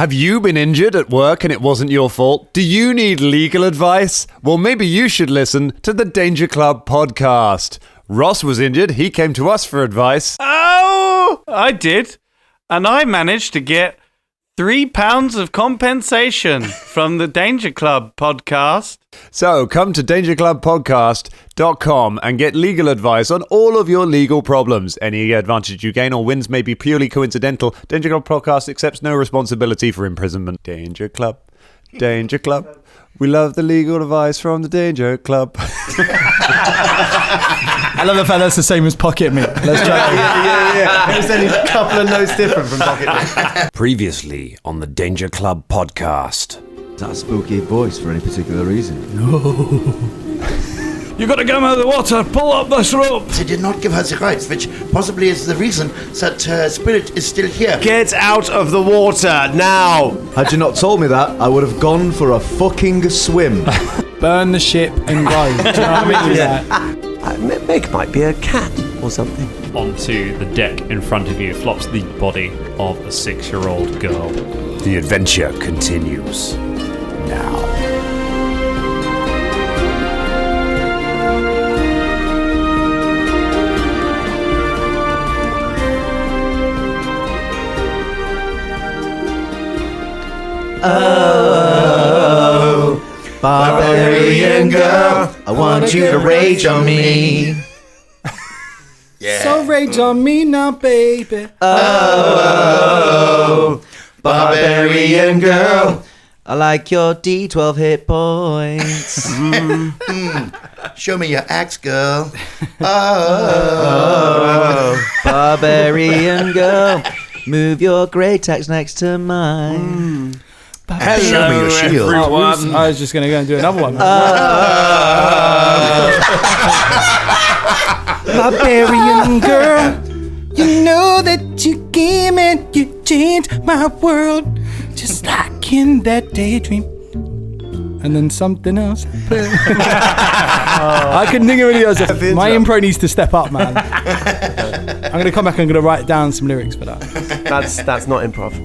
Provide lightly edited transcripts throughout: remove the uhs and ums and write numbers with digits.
Have you been injured at work and it wasn't your fault? Do you need legal advice? Well, maybe you should listen to the Danger Club podcast. Ross was injured. He came to us for advice. Oh, I did. And I managed to get £3 of compensation from the Danger Club podcast. So come to dangerclubpodcast.com and get legal advice on all of your legal problems. Any advantage you gain or wins may be purely coincidental. Danger Club Podcast accepts no responsibility for imprisonment. Danger Club. Danger Club. We love the legal advice from the Danger Club. I love the fact that's the same as Pocket Me. Let's try it. Yeah. It's only a couple of notes different from Pocket Me. Previously on the Danger Club podcast. Is that a spooky voice for any particular reason? You got to come out of the water. Pull up this rope. They did not give her the rights, which possibly is the reason that her spirit is still here. Get out of the water now! Had you not told me that, I would have gone for a fucking swim. Burn the ship and go. Do you know what I mean? Yeah. Meg might be a cat or something. Onto the deck in front of you flops the body of a 6-year-old girl. The adventure continues now. Oh, barbarian girl, I want you to rage on me. Yeah. So rage on me now, baby. Oh, barbarian girl, I like your D12 hit points. Show me your axe, girl. Oh, barbarian girl, move your great axe next to mine. Show me your shield. I was just going to go and do another one. Barbarian girl, you know that you came and you changed my world, just like in that daydream. And then something else happened. I couldn't think of anything else. My impro needs to step up, man. I'm going to come back and I'm going to write down some lyrics for that. That's not improv.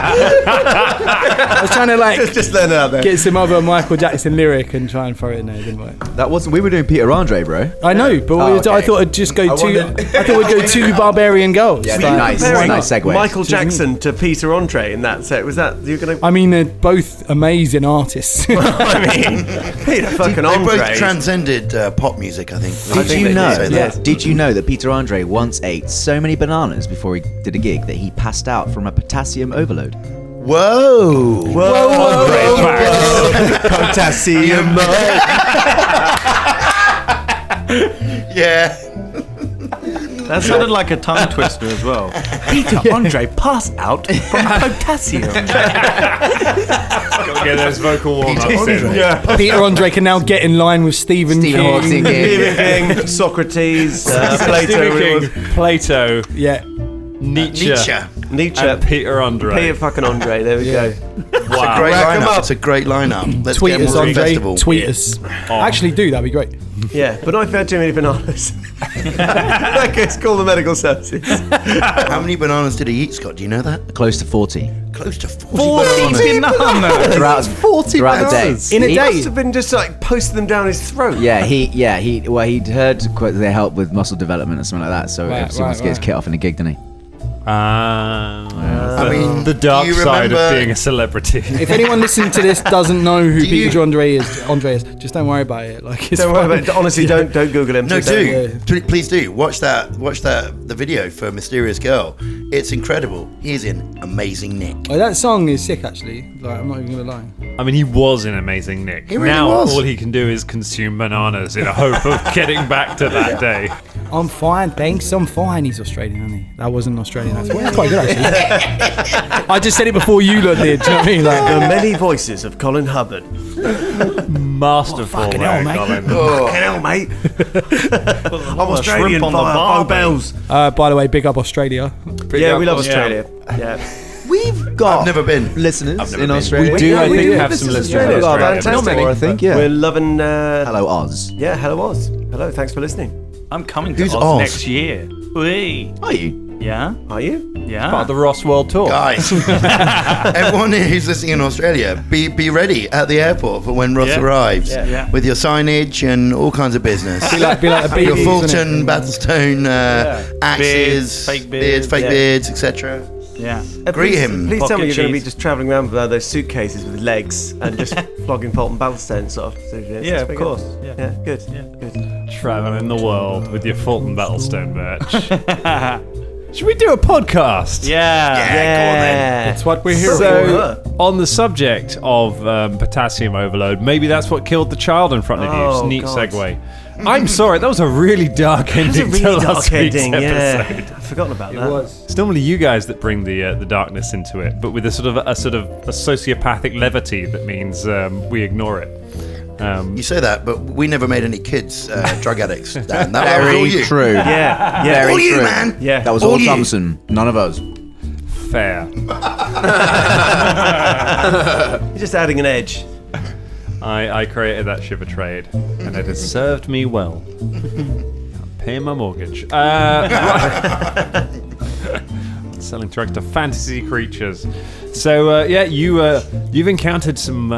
I was trying to just learn it out there. get some other Michael Jackson lyric and try and throw it in there, didn't work. That wasn't. We were doing Peter Andre, bro. I know, but I thought I'd just go to. I thought we'd go to Barbarian Girls. Yeah, Like, nice segue. Michael Jackson to Peter Andre in that set. Was that you're gonna? I mean, they're both amazing artists. I mean, Peter fucking They Andre. both transcended pop music, I think. Did you know? That. Did you know that Peter Andre once ate so many bananas before he did a gig that he passed out from a potassium overload? Whoa. Potassium. Yeah. That sounded like a tongue twister as well. Peter Andre passed out from potassium. Gotta get those vocal warm-ups in. Yeah. Peter Andre can now get in line with Stephen Hawking. King. Stephen King, Socrates, Plato, Plato, Yeah. Nietzsche, Nietzsche, and Peter Andre. Peter fucking Andre. There we go. Wow. Great Rack 'em lineup. up. It's a great lineup. Let's Tweet get us, more Andre. festival. Tweet us. Actually, do that'd be great. Yeah, but I've had too many bananas. Let's call the medical services. How many bananas did he eat, Scott? Do you know that? Close to 40 Close to 40 bananas. throughout the day. In a He day. must have been just like posting them down his throat. He'd heard they help with muscle development or something like that. So Right, he wants to get his kit off in a gig, didn't he? I mean, the dark do you side of remember- being a celebrity. If anyone listening to this doesn't know who Do you- Peter Andre is, just don't worry about it. Like, it's Don't worry fine. about it. Honestly, don't Google him. No, Just don't. please do. Watch the video for Mysterious Girl. It's incredible. He is in amazing nick. Oh, that song is sick, actually. Like, I'm not even gonna lie. I mean, he was in amazing nick. He really now was. all he can do is consume bananas in a hope of getting back to that day. I'm fine, thanks. I'm fine. He's Australian, isn't he? That wasn't Australian. That's quite good, actually. I just said it before you lot did. Do you know what I mean? Like, The many voices of Colin Hubbard. Masterful, fucking hell, mate. Colin. Fucking hell, mate. I'm Australian shrimp on the via bar, Bow Bells. by the way, big up Australia. Yeah, we love Australia. Australia. Yeah. We've got I've never been. listeners I've never in been. Australia. We do, Yeah, I think, have This some is listeners Australia. in Australia. Fantastic, I think, yeah. We're loving. Hello, Oz. Yeah, hello Oz. Hello, thanks for listening. I'm coming to Who's Oz Oz? next year. Whee. Are you? Yeah? Are you? Yeah. Part of the Ross World Tour. Guys, everyone who's listening in Australia, be ready at the airport for when Ross arrives Yeah. with your signage and all kinds of business. Be like a Your baby, Fulton, Battlestone axes, Beards, fake beards, etc. Yeah. Greet him. Please tell me Pocket you're going to be cheese. just travelling around with those suitcases with legs and just flogging Fulton Battlestone sort of. Yeah, of course. Yeah, good. Good. Traveling the world with your Fulton Battlestone merch. Should we do a podcast? Yeah. Go on then. That's what we're here for. So, on the subject of potassium overload, maybe that's what killed the child in front of you. Oh, Neat God. segue. I'm sorry, that was a really dark It's a ending really to last dark week's ending, episode. yeah. I've forgotten about that. It's normally you guys that bring the darkness into it, but with a sort of a sociopathic levity that means we ignore it. You say that, but we never made any kids drug addicts. Dan. That was all Very you. true. Yeah. Very All you, true. man. Yeah. That was All all you. Thompson. None of us. Fair. You're just adding an edge. I created that shiver trade, and it has served me well. I'm paying my mortgage. Right. Selling drugs to fantasy creatures. So you've encountered some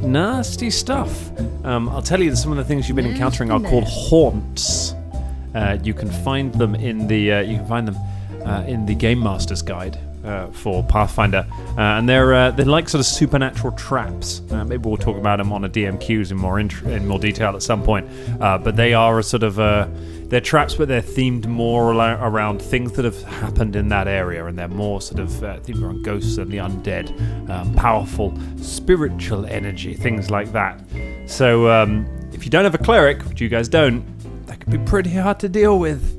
nasty stuff. I'll tell you that some of the things you've been encountering are called haunts. You can find them in the Game Master's Guide for Pathfinder, and they're like sort of supernatural traps. Maybe we'll talk about them on a DMQs in more detail at some point. But they are a sort of they're traps, but they're themed more around things that have happened in that area, and they're more sort of themed around ghosts and the undead, powerful spiritual energy, things like that. So if you don't have a cleric, which you guys don't, that could be pretty hard to deal with.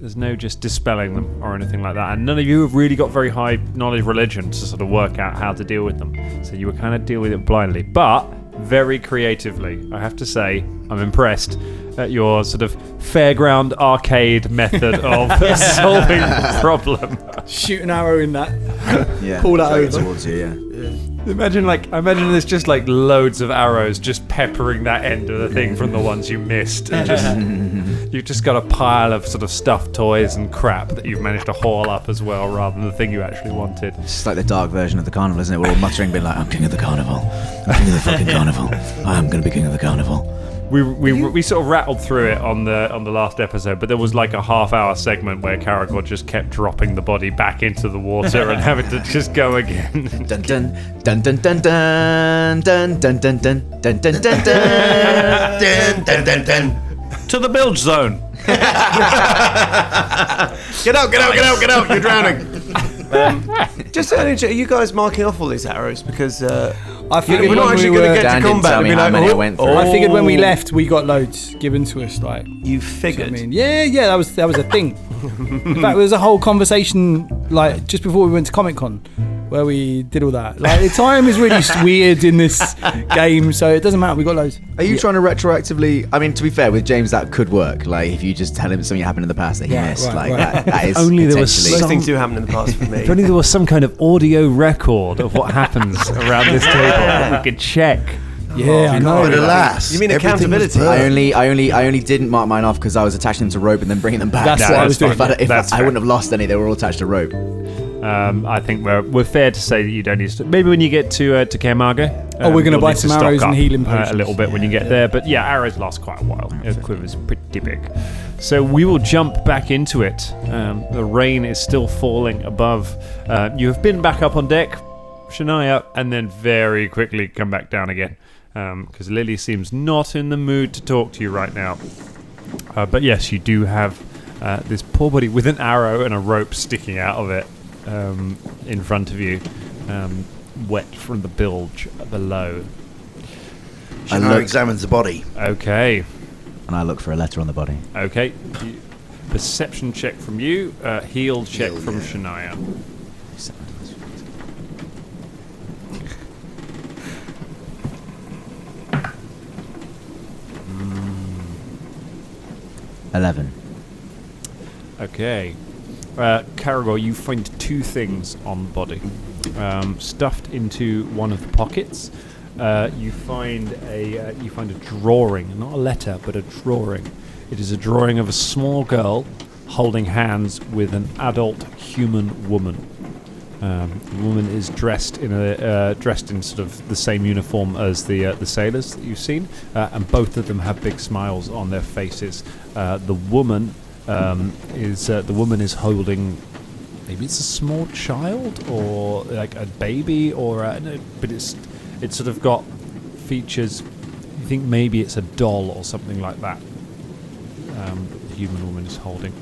There's no just dispelling them or anything like that, and none of you have really got very high knowledge of religion to sort of work out how to deal with them, so you were kind of deal with it blindly, but very creatively. I have to say, I'm impressed at your sort of fairground arcade method of solving the problem. Shoot an arrow in that. Yeah. Pull that Drag it over. towards you, yeah. Imagine there's just like loads of arrows just peppering that end of the thing from the ones you missed. And you've just got a pile of sort of stuffed toys and crap that you've managed to haul up as well, rather than the thing you actually wanted. It's just like the dark version of the carnival, isn't it? We're all muttering, being like, I'm king of the carnival. I'm king of the fucking carnival. I'm going to be king of the carnival. We sort of rattled through it on the last episode, but there was like a half-hour segment where Karagor just kept dropping the body back into the water and having to just go again. Dun dun dun dun dun dun dun dun dun dun dun dun dun dun. Dun, dun, dun, dun. To the bilge zone. Get out! You're drowning. Just are you guys marking off all these arrows? Because I figured we're not when actually we going to were, get Dan to didn't combat. tell and me be how like, many I oh, went through. I figured when we left, we got loads given to us. Like, You figured. I mean, yeah, that was a thing. In fact, there was a whole conversation like just before we went to Comic-Con where we did all that. Like, the time is really weird in this game, so it doesn't matter. We got loads. Are you trying to retroactively? I mean, to be fair, with James, that could work. Like, if you just tell him something happened in the past that he Yeah, missed, right, like right. that is Only there was potentially- Most things do happen in the past for me. If only there was some kind of audio record of what happens around this table that we could check. Yeah, I know. But alas, You mean everything was accountability? perfect. I only didn't mark mine off because I was attaching them to rope and then bringing them back. That's what I was doing. If That's I fair. wouldn't have lost any, they were all attached to rope. I think we're fair to say that you don't need to. Maybe when you get to Camargo. We're gonna you'll buy need some to stock arrows and up, healing a potions. little bit when you get there. But yeah, arrows last quite a while. The quiver's pretty big. So we will jump back into it. The rain is still falling above. You have been back up on deck, Shania, and then very quickly come back down again. Because Lily seems not in the mood to talk to you right now. But yes, you do have this poor body with an arrow and a rope sticking out of it in front of you, wet from the bilge below. Shino examines the body. Okay. And I look for a letter on the body. Okay. Perception check from you, heal check Heal, from yeah. Shania. 11. Okay. Karagor, you find two things on the body. Stuffed into one of the pockets, you find a drawing, not a letter, but a drawing. It is a drawing of a small girl holding hands with an adult human woman. The woman is dressed in sort of the same uniform as the sailors that you've seen, and both of them have big smiles on their faces. The woman is holding, maybe it's a small child or like a baby, but it's sort of got features. You think maybe it's a doll or something like that. The human woman is holding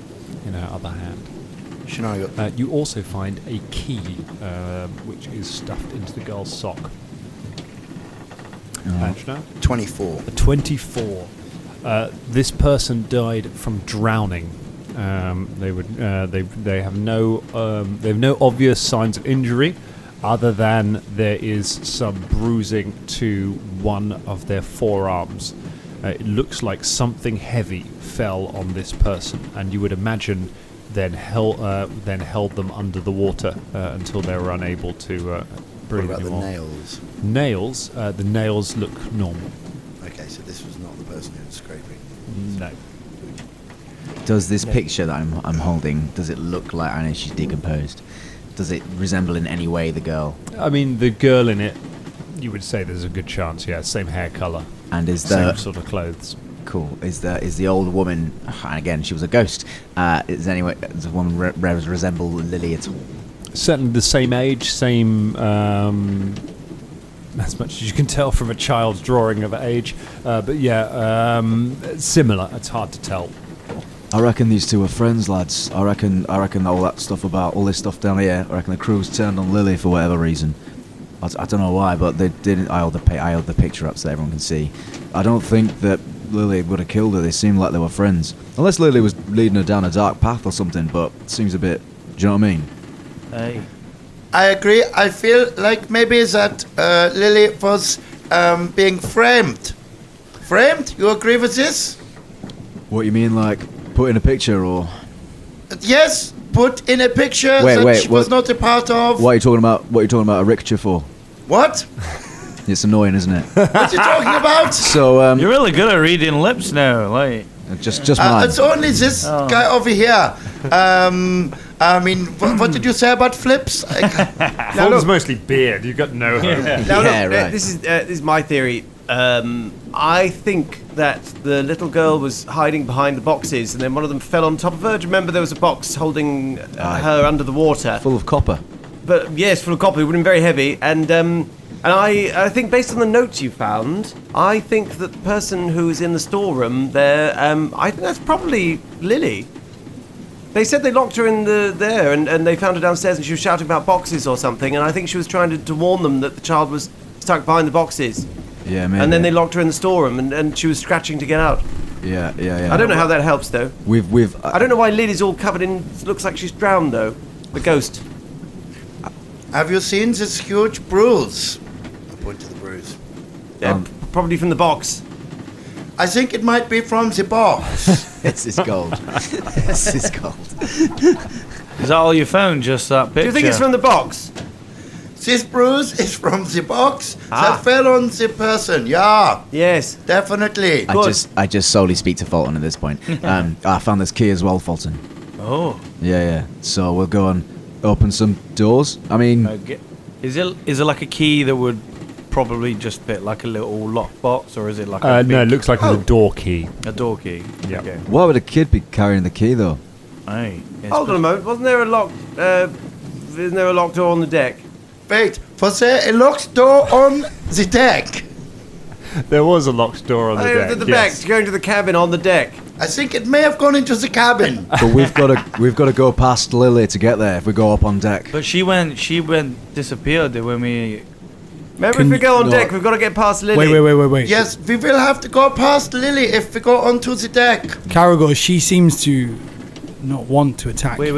in her other hand. You also find a key, which is stuffed into the girl's sock. 24. 24. This person died from drowning. They have no obvious signs of injury, other than there is some bruising to one of their forearms. It looks like something heavy fell on this person, and you would imagine then held them under the water until they were unable to breathe What about anymore. the nails? Nails? The nails look normal. Okay, so this was not the person who was scraping. No. Does this picture that I'm holding, does it look like, I know she's decomposed, does it resemble in any way the girl? I mean, the girl in it, you would say there's a good chance, yeah, same hair colour. And is same sort of clothes. Cool. Is the old woman, and again, she was a ghost, does the woman resemble Lily at all? Certainly the same age, same, as much as you can tell from a child's drawing of age. But yeah, similar. It's hard to tell. I reckon these two are friends, lads. I reckon all that stuff about all this stuff down here. I reckon the crew's turned on Lily for whatever reason. I don't know why, but they didn't. I held the picture up so everyone can see. I don't think that Lily would have killed her. They seemed like they were friends, unless Lily was leading her down a dark path or something. But it seems a bit. Do you know what I mean? Hey. I agree. I feel like maybe that Lily was being framed. Framed? You agree with this? What you mean, like put in a picture or? Yes, put in a picture she was not a part of. What are you talking about? What are you talking about a rickshaw for? What? It's annoying, isn't it? What are you talking about? So you're really good at reading lips now, like. Just mine. It's only this guy over here. I mean, what did you say about flips? Fulton's mostly beard. You've got no hope. Now, look, right. this is my theory. I think that the little girl was hiding behind the boxes, and then one of them fell on top of her. Do you remember there was a box holding her under the water? Full of copper. But yes, full of copper. It would have been very heavy. And I think based on the notes you found, I think that the person who's in the storeroom there, I think that's probably Lily. They said they locked her in there, and they found her downstairs, and she was shouting about boxes or something. And I think she was trying to warn them that the child was stuck behind the boxes. Yeah, maybe. And then they locked her in the storeroom, and she was scratching to get out. Yeah. I don't know how that helps, though. We've. I don't know why Lily's all covered in. Looks like she's drowned, though. The ghost. Have you seen this huge bruise? I point to the bruise. Probably from the box. I think it might be from the box. It's gold. It's gold. Is that all you found, just that picture? Do you think it's from the box? This bruise is from the box that fell on the person. Yeah. Yes. Definitely. I just solely speak to Fulton at this point. I found this key as well, Fulton. Oh. Yeah. So we'll go and open some doors. I mean, Is it like a key that would probably just fit like a little lockbox, or is it like a No, it looks like a door key. a door key? Yeah. Okay. why would a kid be carrying the key though? Hey. Yes, Hold on a moment. Wasn't there a locked door on the deck? Wait, was there a locked door on the deck? There was a locked door on the deck. At the yes. back, going to the cabin on the deck. I think it may have gone into the cabin. But we've got to go past Lily to get there if we go up on deck. But she went disappeared when we. Remember, if we go on deck, we've got to get past Lily. Wait. Yes, we will have to go past Lily if we go onto the deck. Caragor, she seems to not want to attack. Wait.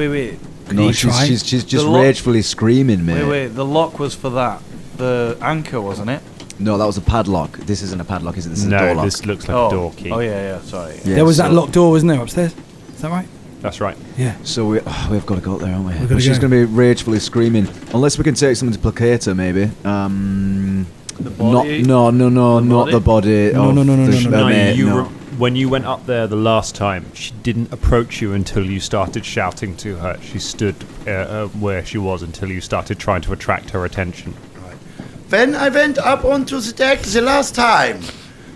No, you she's try? just The lock- ragefully screaming, mate. Wait. The lock was for that. The anchor, wasn't it? No, that was a padlock. This isn't a padlock, is it? This is a door No, lock. this looks like a door key. Oh yeah. Sorry. Yeah, There was that so- locked door, wasn't there, upstairs? Is that right? That's right. Yeah. So we've got to go up there, haven't we? We've gotta She's go. going to be ragefully screaming. Unless we can take something to placate her, maybe. The body? Not the body. No, of no, no, no, the no, mate, You when you went up there the last time, she didn't approach you until you started shouting to her. She stood where she was until you started trying to attract her attention. When I went up onto the deck the last time,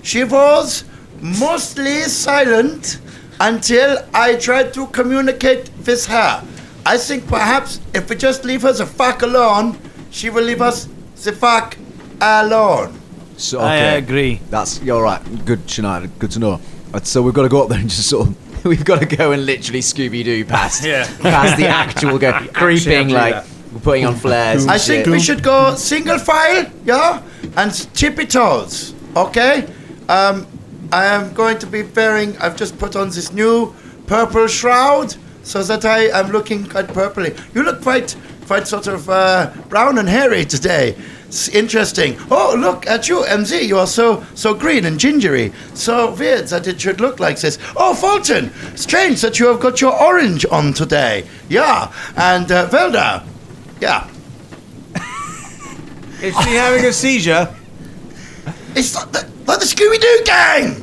she was mostly silent until I tried to communicate with her. I think perhaps if we just leave her the fuck alone, she will leave us the fuck alone. So, I okay. agree. You're right. Good, Shania. Good to know. So we've got to go up there and just sort of. We've got to go and literally Scooby-Doo past the actual go creeping like we're putting on flares. I think we should go single file, yeah, and tippy toes. Okay. I am going to be wearing. I've just put on this new purple shroud so that I am looking quite purpley. You look quite sort of brown and hairy today. It's interesting. Oh, look at you, MZ. You are so green and gingery. So weird that it should look like this. Oh, Fulton. Strange that you have got your orange on today. Yeah. And Velda. Yeah. Is she having a seizure? It's not the Scooby-Doo gang.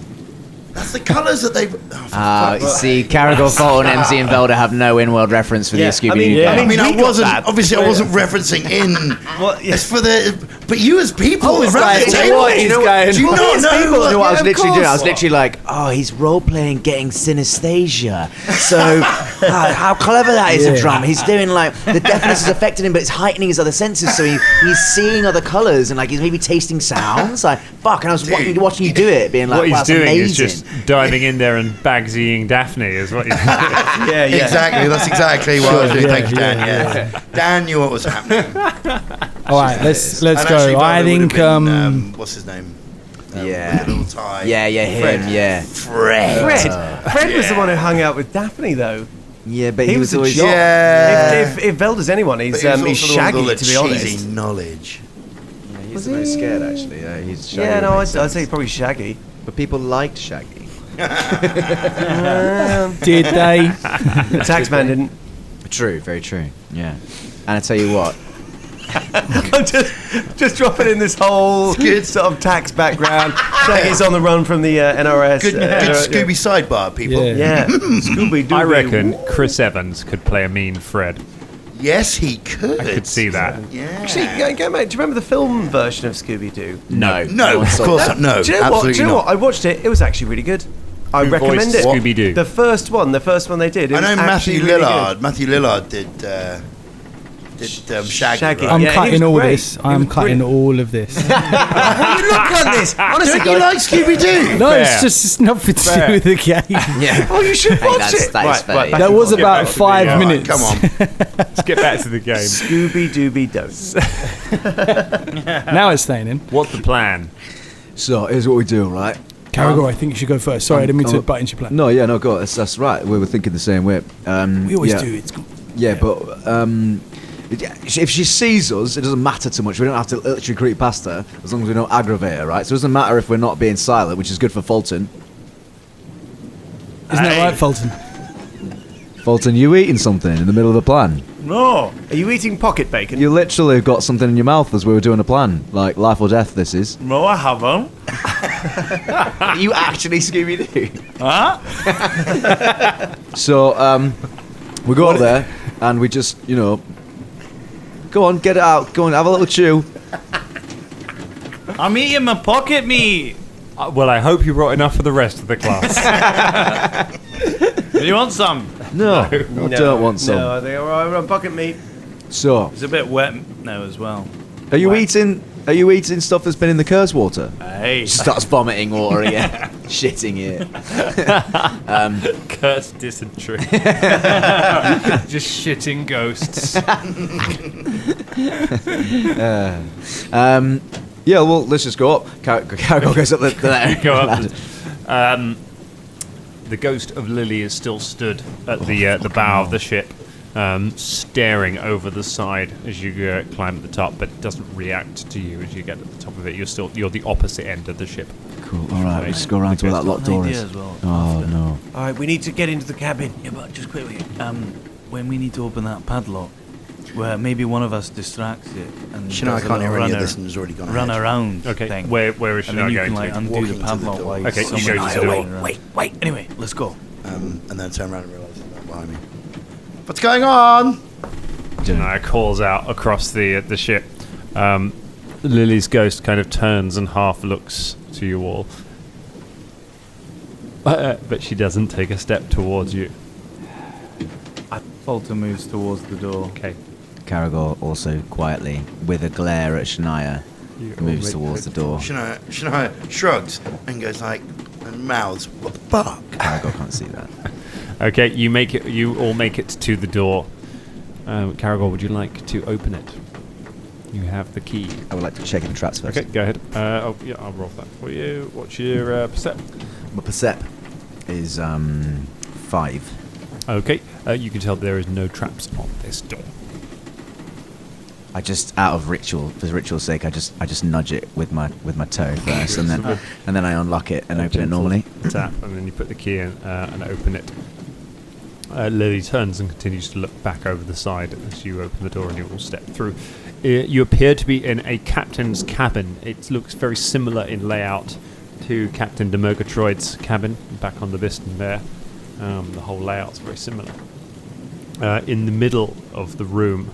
That's the colours that they've... See, Caragor, Fulton, MZ and Velda have no in-world reference for the Scooby-Doo. I mean, I we got wasn't... that. Obviously, I wasn't referencing in... Well, yeah. It's for the... But you as people... I was around like, the table, what is going do you on? not know You know what I was yeah, literally of doing? I was course. literally like, oh, he's role-playing getting synesthesia. So, how clever that is, a drama. He's doing, like, the deafness is affecting him, but it's heightening his other senses, so he's seeing other colours, and, like, he's maybe tasting sounds. Like, fuck, and I was watching you do it, being like, What wow, he's that's doing amazing. is just diving in there and bagsying Daphne, is what he's doing. Yeah. Exactly, that's exactly what I was doing. Yeah, Thank you, Dan. Yeah. Dan knew what was happening. All right, let's And actually, go. I Velda would have think been, what's his name? Yeah. With the little tie. Him, Fred. yeah. Fred was the one who hung out with Daphne, though. Yeah, but He he was was a always... jock. Yeah. If Velda's anyone, he's But he was he's also the one with all shaggy, the to be cheesy honest. knowledge. He's the most scared, actually. Yeah, he's Shaggy. Yeah, no, makes I'd sense. say probably shaggy. But people liked Shaggy. did they? The taxman didn't. True, very true. Yeah. And I tell you what, I'm just dropping in this whole sort of tax background. Shaggy's on the run from the NRS. Good Scooby sidebar, people. Yeah. Yeah, Scooby Doo. I reckon Chris Evans could play a mean Fred. Yes, he could. I could see that. Yeah. Actually, go back. Do you remember the film version of Scooby Doo? no. No, of course not. No, Do you know what? absolutely Do you know not. what? I watched it. It was actually really good. I Who recommend voiced it. Scooby-Doo? The first one they did. It I know was Matthew actually really Lillard. good. Matthew Lillard did Shaggy. Shaggy. Right? I'm Yeah, he cutting was all great. this. He I'm was cutting brilliant. all of this. Why you look like this? Honestly, Don't you like Scooby Doo? No, Fair. it's just it's nothing to Fair. do with the game. Yeah. Oh, you should watch That is it. fair. Right, That was Get about back to the 5 game. minutes. Come on. Let's get back to the game. Scooby Dooby Doo. Now it's staying in. What's the plan? So here's what we do, right? Caragor, I think you should go first. Sorry, I didn't mean to butt into your plan. No, yeah, no, go. That's right. We were thinking the same way. We always yeah. do. It's Yeah, but if she sees us, it doesn't matter too much. We don't have to literally creep past her as long as we don't aggravate her, right? So it doesn't matter if we're not being silent, which is good for Fulton. Isn't that right, Fulton? Fulton, you eating something in the middle of the plan? No. Are you eating pocket bacon? You literally got something in your mouth as we were doing a plan, like life or death. This is. No, I haven't. Are you actually Scooby-Doo? Huh? So we go up there and we just, go on, get it out. Go on, have a little chew. I'm eating my pocket meat. Well, I hope you brought enough for the rest of the class. Do you want some? No, I don't want some. No, they are on pocket meat. So, It's a bit wet now as well. are you eating stuff that's been in the curse water? Hey, Starts vomiting water again. Shitting it. Cursed dysentery. Just shitting ghosts. Yeah, well, let's just go up. Caragor goes up there. Go up. The ghost of Lily is still stood at the bow of the ship, staring over the side as you climb at the top, but it doesn't react to you as you get at the top of it. You're the opposite end of the ship. Cool. All right, let's go around to where that locked door is. as well. Oh no. All right, we need to get into the cabin. Yeah, but just quickly, when we need to open that padlock, Well, maybe one of us distracts it. And You know, I does a can't hear little any of runner- this and it's already gone Run ahead. around. Okay, Thing. where is And then Shania you going can like to? undo Walking the to the padlock door. while Okay, you someone's go to the running door. around. Wait. Anyway, let's go. And then turn around and realise there's no one behind me. What's going on? Shania calls out across the ship. Lily's ghost kind of turns and half looks to you all. But she doesn't take a step towards you. Falter moves towards the door. Okay. Caragor also quietly, with a glare at Shania, moves towards the door. Shania shrugs and goes like, and mouths, what the fuck? Caragor can't see that. Okay, you all make it to the door. Caragor, would you like to open it? You have the key. I would like to check in the traps first. Okay, go ahead. I'll roll that for you. What's your percep? My percep is 5. Okay, you can tell there is no traps on this door. I just, out of ritual, for ritual's sake, I just nudge it with my toe first, and then I unlock it and open it normally. Tap, and then you put the key in and open it. Lily turns and continues to look back over the side as you open the door and you all step through. You appear to be in a captain's cabin. It looks very similar in layout to Captain de Murgatroyd's cabin back on the Bugden there. The whole layout's very similar. In the middle of the room,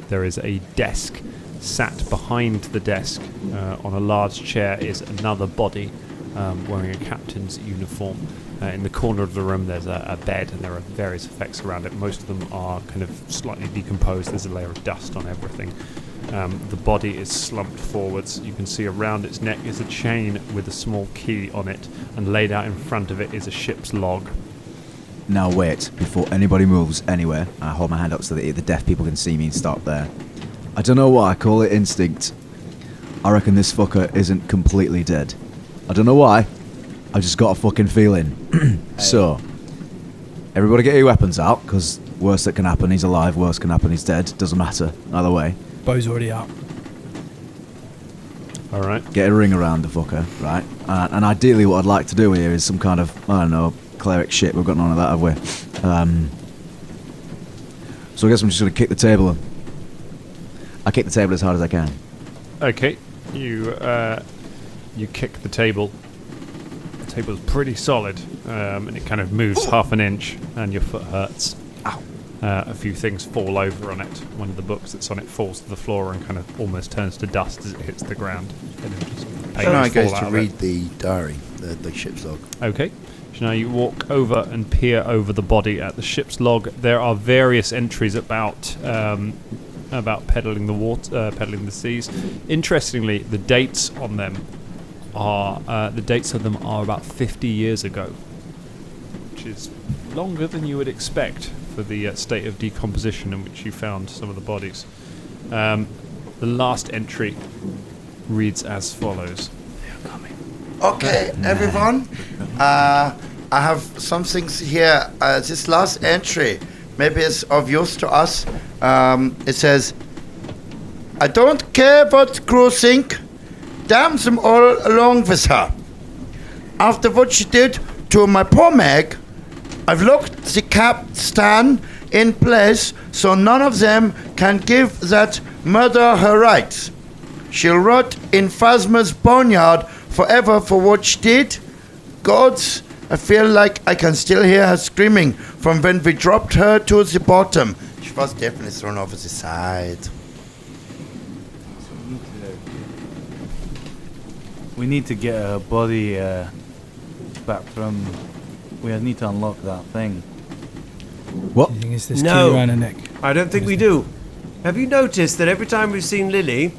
there is a desk. Sat behind the desk on a large chair is another body wearing a captain's uniform. In the corner of the room there's a bed and there are various effects around it. Most of them are kind of slightly decomposed. There's a layer of dust on everything. The body is slumped forwards. You can see around its neck is a chain with a small key on it, and laid out in front of it is a ship's log. Now wait, before anybody moves anywhere, I hold my hand up so that the deaf people can see me and stop there. I don't know why, I call it instinct. I reckon this fucker isn't completely dead. I don't know why, I just got a fucking feeling. So, everybody get your weapons out, because worst that can happen, he's alive, worst can happen, he's dead. Doesn't matter, either way. Bow's already out. Alright. Get a ring around the fucker, right? And ideally what I'd like to do here is some kind of, I don't know, cleric shit. We've got none of that, have we? So I guess I'm just going to kick the table. I kick the table as hard as I can. Okay. You kick the table. The table's pretty solid, and it kind of moves half an inch, and your foot hurts. Ow. A few things fall over on it. One of the books that's on it falls to the floor and kind of almost turns to dust as it hits the ground. And it just Shania goes fall to out of read it. the diary, the ship's log. Okay. So now you walk over and peer over the body at the ship's log. There are various entries about peddling the water, peddling the seas. Interestingly, the dates on them are about 50 years ago, which is longer than you would expect for the state of decomposition in which you found some of the bodies. The last entry reads as follows. Okay, everyone. I have some things here. This last entry, maybe it's of use to us. It says, I don't care what crew think. Damn them all along with her. After what she did to my poor Meg, I've locked the capstan in place so none of them can give that murder her rights. She'll rot in Phasma's boneyard forever for what she did. Gods, I feel like I can still hear her screaming from when we dropped her to the bottom. She was definitely thrown over the side. We need to get her body back from... We need to unlock that thing. What? Do you think it's this No. key around her neck? I don't think we do. Have you noticed that every time we've seen Lily,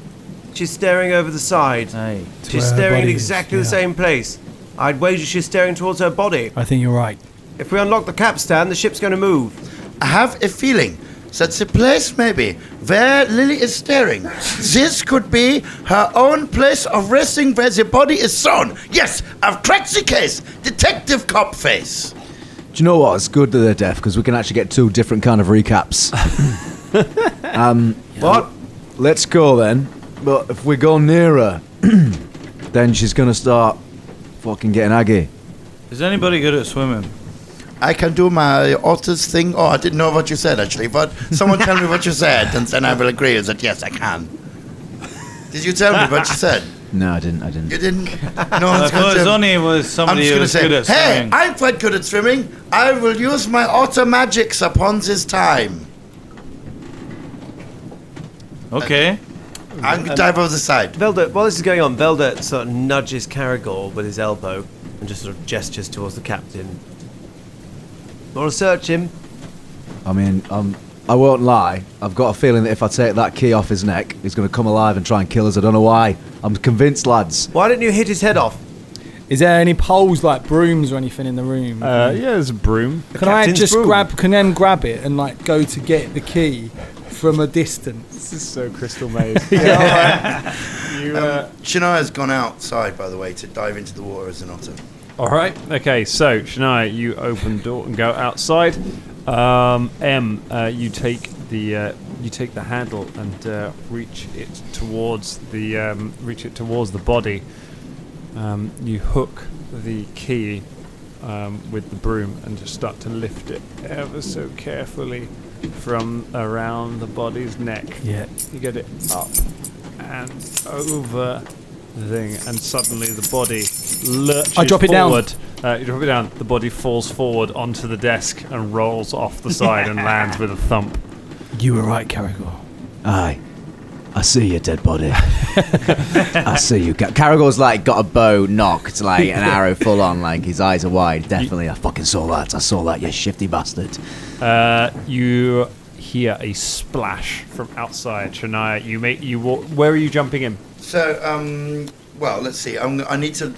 she's staring over the side? Hey. She's where her staring at body is, exactly the yeah. same place. I'd wager she's staring towards her body. I think you're right. If we unlock the capstan, the ship's going to move. I have a feeling that's the place maybe where Lily is staring. This could be her own place of resting where the body is thrown. Yes, I've cracked the case. Detective cop face. Do you know what? It's good that they're deaf, because we can actually get 2 different kind of recaps. What? Let's go then. But if we go nearer, then she's going to start fucking getting aggy. Is anybody good at swimming? I can do my otter's thing. Oh, I didn't know what you said actually, but someone tell me what you said, and then I will agree that yes, I can. Did you tell me what you said? No, I didn't. You didn't? No I one's thought going to. Sonny was somebody who was good at Hey, swimming. I'm quite good at swimming. I will use my otter magics upon this time. Okay. I'm going to dive over the side. Velda, while this is going on, Velda sort of nudges Caragor with his elbow and just sort of gestures towards the captain. Want to search him? I mean, I won't lie. I've got a feeling that if I take that key off his neck, he's going to come alive and try and kill us. I don't know why. I'm convinced, lads. Why didn't you hit his head off? Is there any poles like brooms or anything in the room? Yeah, there's a broom. Can I captain's just broom. grab it and like go to get the key from a distance? This is so Crystal Maze. Shania's gone outside, by the way, to dive into the water as an otter. All right. Okay. So Shania, you open the door and go outside. You take the handle and reach it towards the body. You hook the key with the broom and just start to lift it ever so carefully from around the body's neck. Yeah. You get it up and over the thing, and suddenly the body lurches I drop it down. forward. You drop it down. The body falls forward onto the desk and rolls off the side and lands with a thump. You were right, Caragor. Aye. I see you, dead body. I see you. Caragor's like got a bow knocked, like an arrow full on, like his eyes are wide. Definitely, I fucking saw that. I saw that, you shifty bastard. You hear a splash from outside. Shania, you walk. Where are you jumping in? So, well, let's see. I need to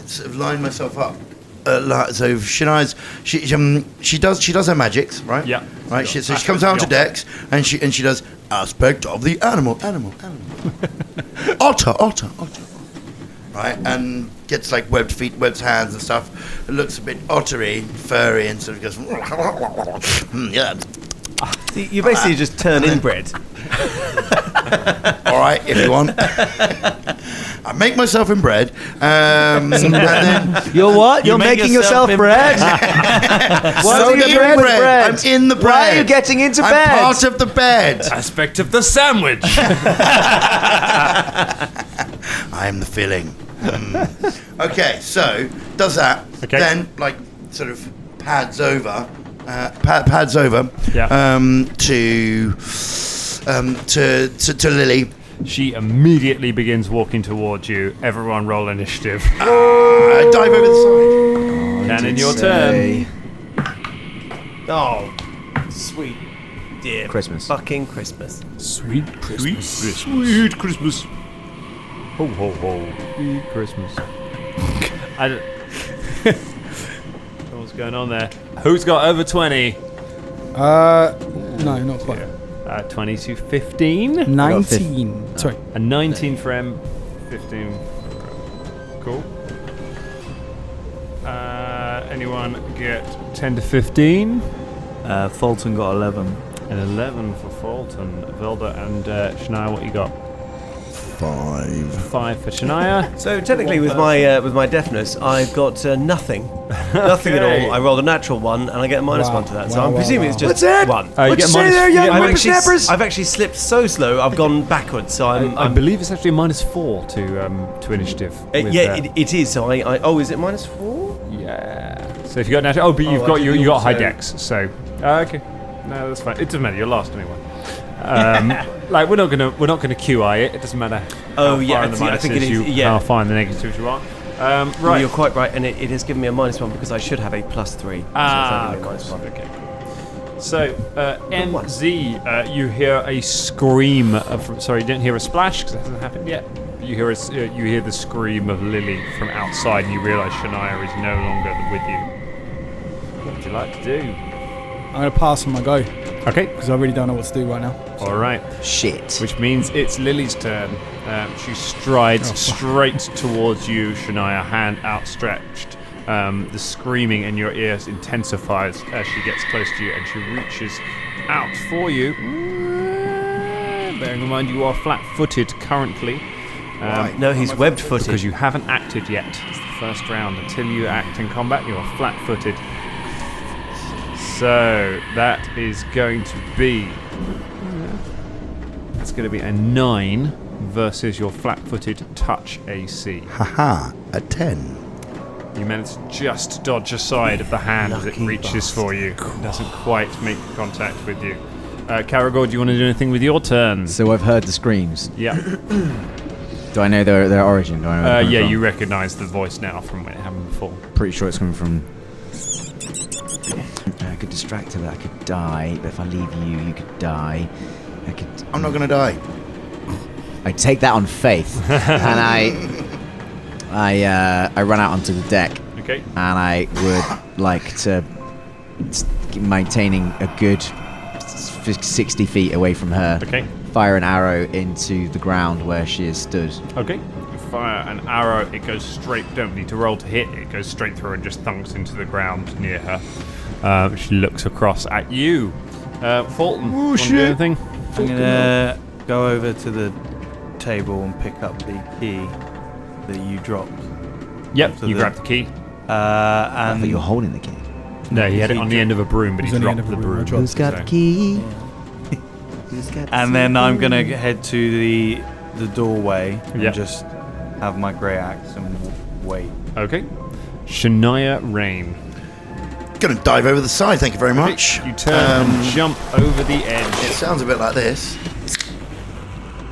sort of line myself up. So Shania's she does her magics, right? Yeah. Right. She comes down to decks and she does aspect of the animal. otter. Right, and gets like webbed feet, webbed hands and stuff. It looks a bit ottery, furry, and sort of goes. Yeah. You basically just turn inbred. All right, if you want. I make myself inbred, and then You're what? You're make making yourself yourself bread? What So are you in doing with bread. bread? I'm in the bread. Why are you getting into I'm bed? part of the bed. Aspect of the sandwich. I'm the filling. Okay, so does that. Okay. Then like sort of pads over. Yeah. To Lily. She immediately begins walking towards you. Everyone roll initiative. I dive over the side. And in your turn. Oh, sweet dear Christmas. fucking Christmas. Sweet Christmas. Sweet Christmas. Ho ho ho. Sweet Christmas. I don't. What's going on there? Who's got over 20? No, not quite. 20 to 15. 19. Sorry. A 19 for M. 15. Cool. Anyone get 10 to 15? Fulton got 11. An 11 for Fulton. Velda and Shania, what you got? 5. 5 for Shania. So technically, with my deafness, I've got nothing, nothing at all. I rolled a natural 1, and I get a -1 to that. So I'm presuming it's just What's that? 1. You What'd get you say minus- there, young yeah, whippersnappers? I've actually slipped so slow. I've gone backwards. So I I'm believe it's actually a -4 to initiative. with, it is. So I oh, is it -4? Yeah. So if you got natural, but you've got I you didn't got high also- dex. So okay, no, that's fine. It doesn't matter. You're last anyway. Like we're not gonna QI it. It doesn't matter. Oh, how yeah, far in the I think minuses it is, you, yeah. how far in the negatives you are. Right. Right. You're quite right, and it has given me a -1 because I should have a +3. Ah, so it's only a -1. okay, cool. So, MZ, you hear a scream sorry, you didn't hear a splash because it hasn't happened yet. You hear the scream of Lily from outside, and you realise Shania is no longer with you. What would you like to do? I'm going to pass on my go Okay. because I really don't know what to do right now. All right. Shit. Which means it's Lily's turn. She strides straight towards you, Shania, hand outstretched. The screaming in your ears intensifies as she gets close to you, and she reaches out for you. Bearing in mind you are flat-footed currently. No, he's webbed-footed. Because you haven't acted yet. It's the first round. Until you act in combat, you are flat-footed. So that is going to be. It's going to be a 9 versus your flat-footed touch AC. Haha, a 10. You manage to just dodge aside of the hand as it reaches for you. It doesn't quite make contact with you. Caragor, do you want to do anything with your turn? So I've heard the screams. Yeah. Do I know their origin? Do I know where they're coming from? You recognise the voice now from when it happened before. Pretty sure it's coming from. I could distract her, but I could die. But if I leave you, you could die. I'm not gonna die. I take that on faith, and I run out onto the deck. Okay. And I would like to, maintaining a good 60 feet away from her. Okay. Fire an arrow into the ground where she is stood. Okay. You fire an arrow, it goes straight, don't need to roll to hit, it goes straight through and just thunks into the ground near her. She looks across at you. Fulton, want to do anything? I'm gonna go over to the table and pick up the key that you dropped. Yep, So you the- grab the key. I thought And you were holding the key. No, he had it on the end of a broom, but he It was on the dropped end the of a broom. I broom. dropped Who's got So- the key? Who's got the and then key? I'm gonna head to the doorway and Yep. just have my grey axe and wait. Okay. Shania Rain. Gonna dive over the side, thank you very much. You turn and jump over the It edge. sounds a bit like this.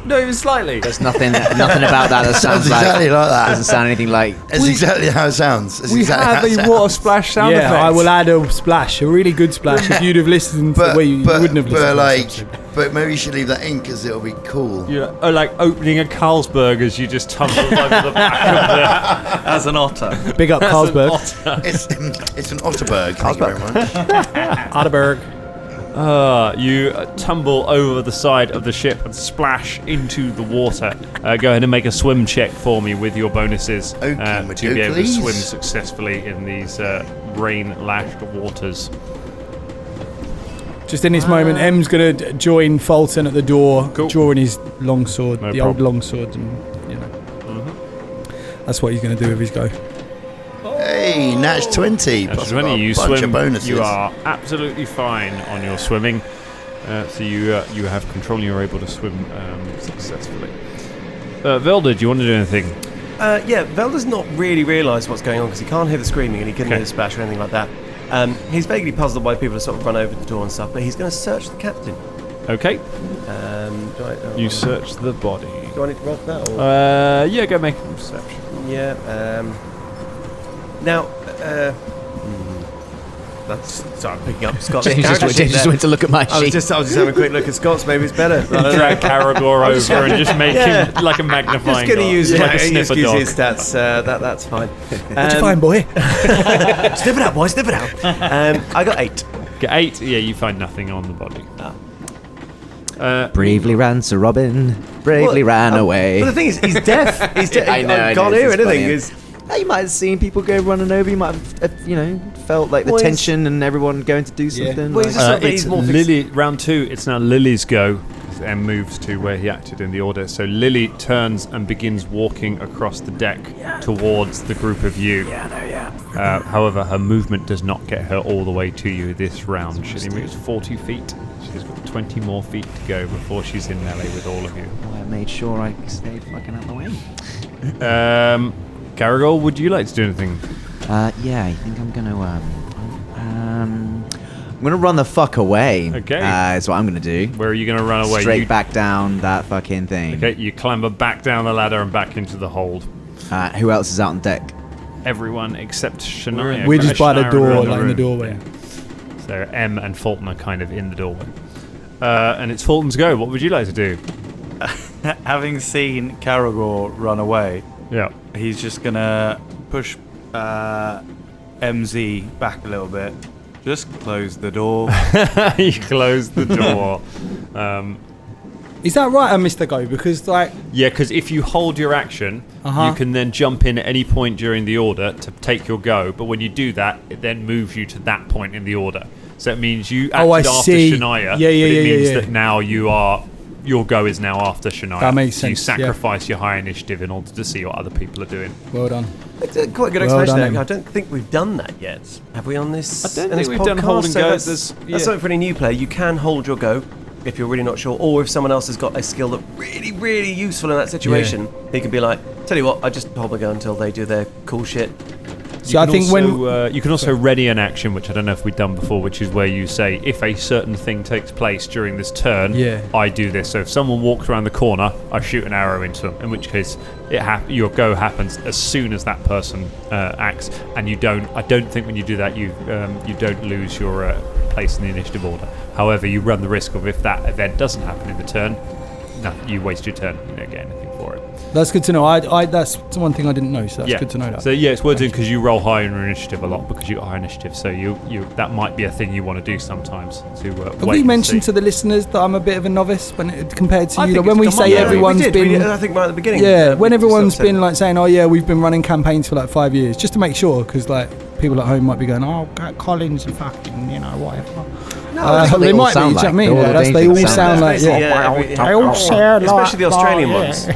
Not even slightly. There's nothing about that Sounds sounds exactly like that. Doesn't sound anything like. It's exactly how it sounds. It's We exactly have how it a sounds. water splash sound Yeah, effect. I will add a splash, a really good splash. If you'd have listened, But, well, you wouldn't have listened. but to like, this episode. but maybe you should leave that in because it'll be cool. Like opening a Carlsberg as you just tumble over the back As an otter. Big up of Carlsberg, It's an Otterberg. Thank you very much. Otterberg. You tumble over the side of the ship and splash into the water. Go ahead and make a swim check for me with your bonuses Okay, to be able to please. swim successfully in these rain-lashed waters. Just in this moment, M's gonna join Fulton at the door, Cool. drawing his longsword, No the old problem. longsword, and that's what he's gonna do with his go. Hey, Natch 20. As Plus when a you bunch swim, of bonuses. you are absolutely fine on your swimming. So you have control and you're able to swim successfully. Velda, do you want to do anything? Yeah, Velda's not really realised what's going on because he can't hear the screaming and he couldn't Okay. hear the splash or anything like that. He's vaguely puzzled why people have sort of run over the door and stuff, but he's going to search the captain. Okay. Do You search the body. I need to roll for that? Or? Yeah, go make a perception. Yeah. Now, that's sorry, I'm picking up Scott's James character sheet just there. went to look at my I was sheet. just having a quick look at Scott's. Maybe it's better. I don't Drag know. Caragor over and just make Yeah. him like a magnifying Just going to glass. use like a sniffer use dog. his stats. That's fine. What'd you find, boy? Sniff it out, boy. Sniff it out. I got 8. Get 8. Yeah, you find nothing on the body. Bravely ran Sir Robin. Bravely ran away. But the thing is, he's deaf. He's deaf. I know, I can't know, hear it's anything. funny. It's- You might have seen people go running over. You might have, felt like the Well, it's- tension and everyone going to do something. Well, like- he's just- It's he's more Lily. Round 2. It's now Lily's go. M moves to where he acted in the order. So Lily turns and begins walking across the deck towards the group of you. However, her movement does not get her all the way to you this round. She only moves 40 feet. She's got 20 more feet to go before she's in melee with all of you. I made sure I stayed fucking out of the way. Caragor, would you like to do anything? Yeah, I think I'm gonna I'm gonna run the fuck away. Okay. Is what I'm gonna do. Where are you going to run away? Straight You- back down that fucking thing. Okay, you clamber back down the ladder and back into the hold. Who else is out on deck? Everyone except Shania. We're just by the Shania door, around like in the room. doorway. So M and Fulton are kind of in the doorway. And it's Fulton's go. What would you like to do? Having seen Caragor run away, Yeah. he's just gonna push MZ back a little bit. Just close the door. You close the door. Is that right, Mr. Go? Because Yeah, because if you hold your action, Uh-huh. you can then jump in at any point during the order to take your go. But when you do that, it then moves you to that point in the order. So it means you acted I after see. Shania. Yeah, but it means yeah. that now you are your go is now after Shania. That makes So you sense, yeah. sacrifice your high initiative in order to see what other people are doing. Well done. It's a quite a good Well explanation done, there. Em. I don't think we've done that yet. Have we on this? I don't in think this we've done podcast? hold and So go. That's, There's- yeah. that's something for any new player. You can hold your go if you're really not sure, or if someone else has got a skill that really, really useful in that situation. He can be like, "Tell you what, I just hold my go until they do their cool shit." So I think when you can also ready an action, which I don't know if we've done before, which is where you say, if a certain thing takes place during this turn, Yeah. I do this. So if someone walks around the corner, I shoot an arrow into them. In which case, your go happens as soon as that person acts, and you don't. I don't think when you do that, you don't lose your place in the initiative order. However, you run the risk of if that event doesn't happen in the turn, no, you waste your turn. You don't get anything for it. that's good to know. I that's one thing I didn't know, so that's good to know that. So yeah, it's worth doing because you roll high in your initiative a lot because you got high initiative. So you that might be a thing you want to do sometimes. To Have we mentioned to the listeners that I'm a bit of a novice compared to I you? think When it's we come say on, yeah, everyone's we did. been, I think right at the beginning. yeah, when we everyone's sort of been like saying, "Oh yeah, we've been running campaigns for like 5 years," just to make sure, because like people at home might be going, "Oh, Collins and fucking, whatever." that's what they they all might be. sound Do you know what I like. mean? They're all They dangerous all sound sound like Basically, yeah. they all sound especially the Australian ones.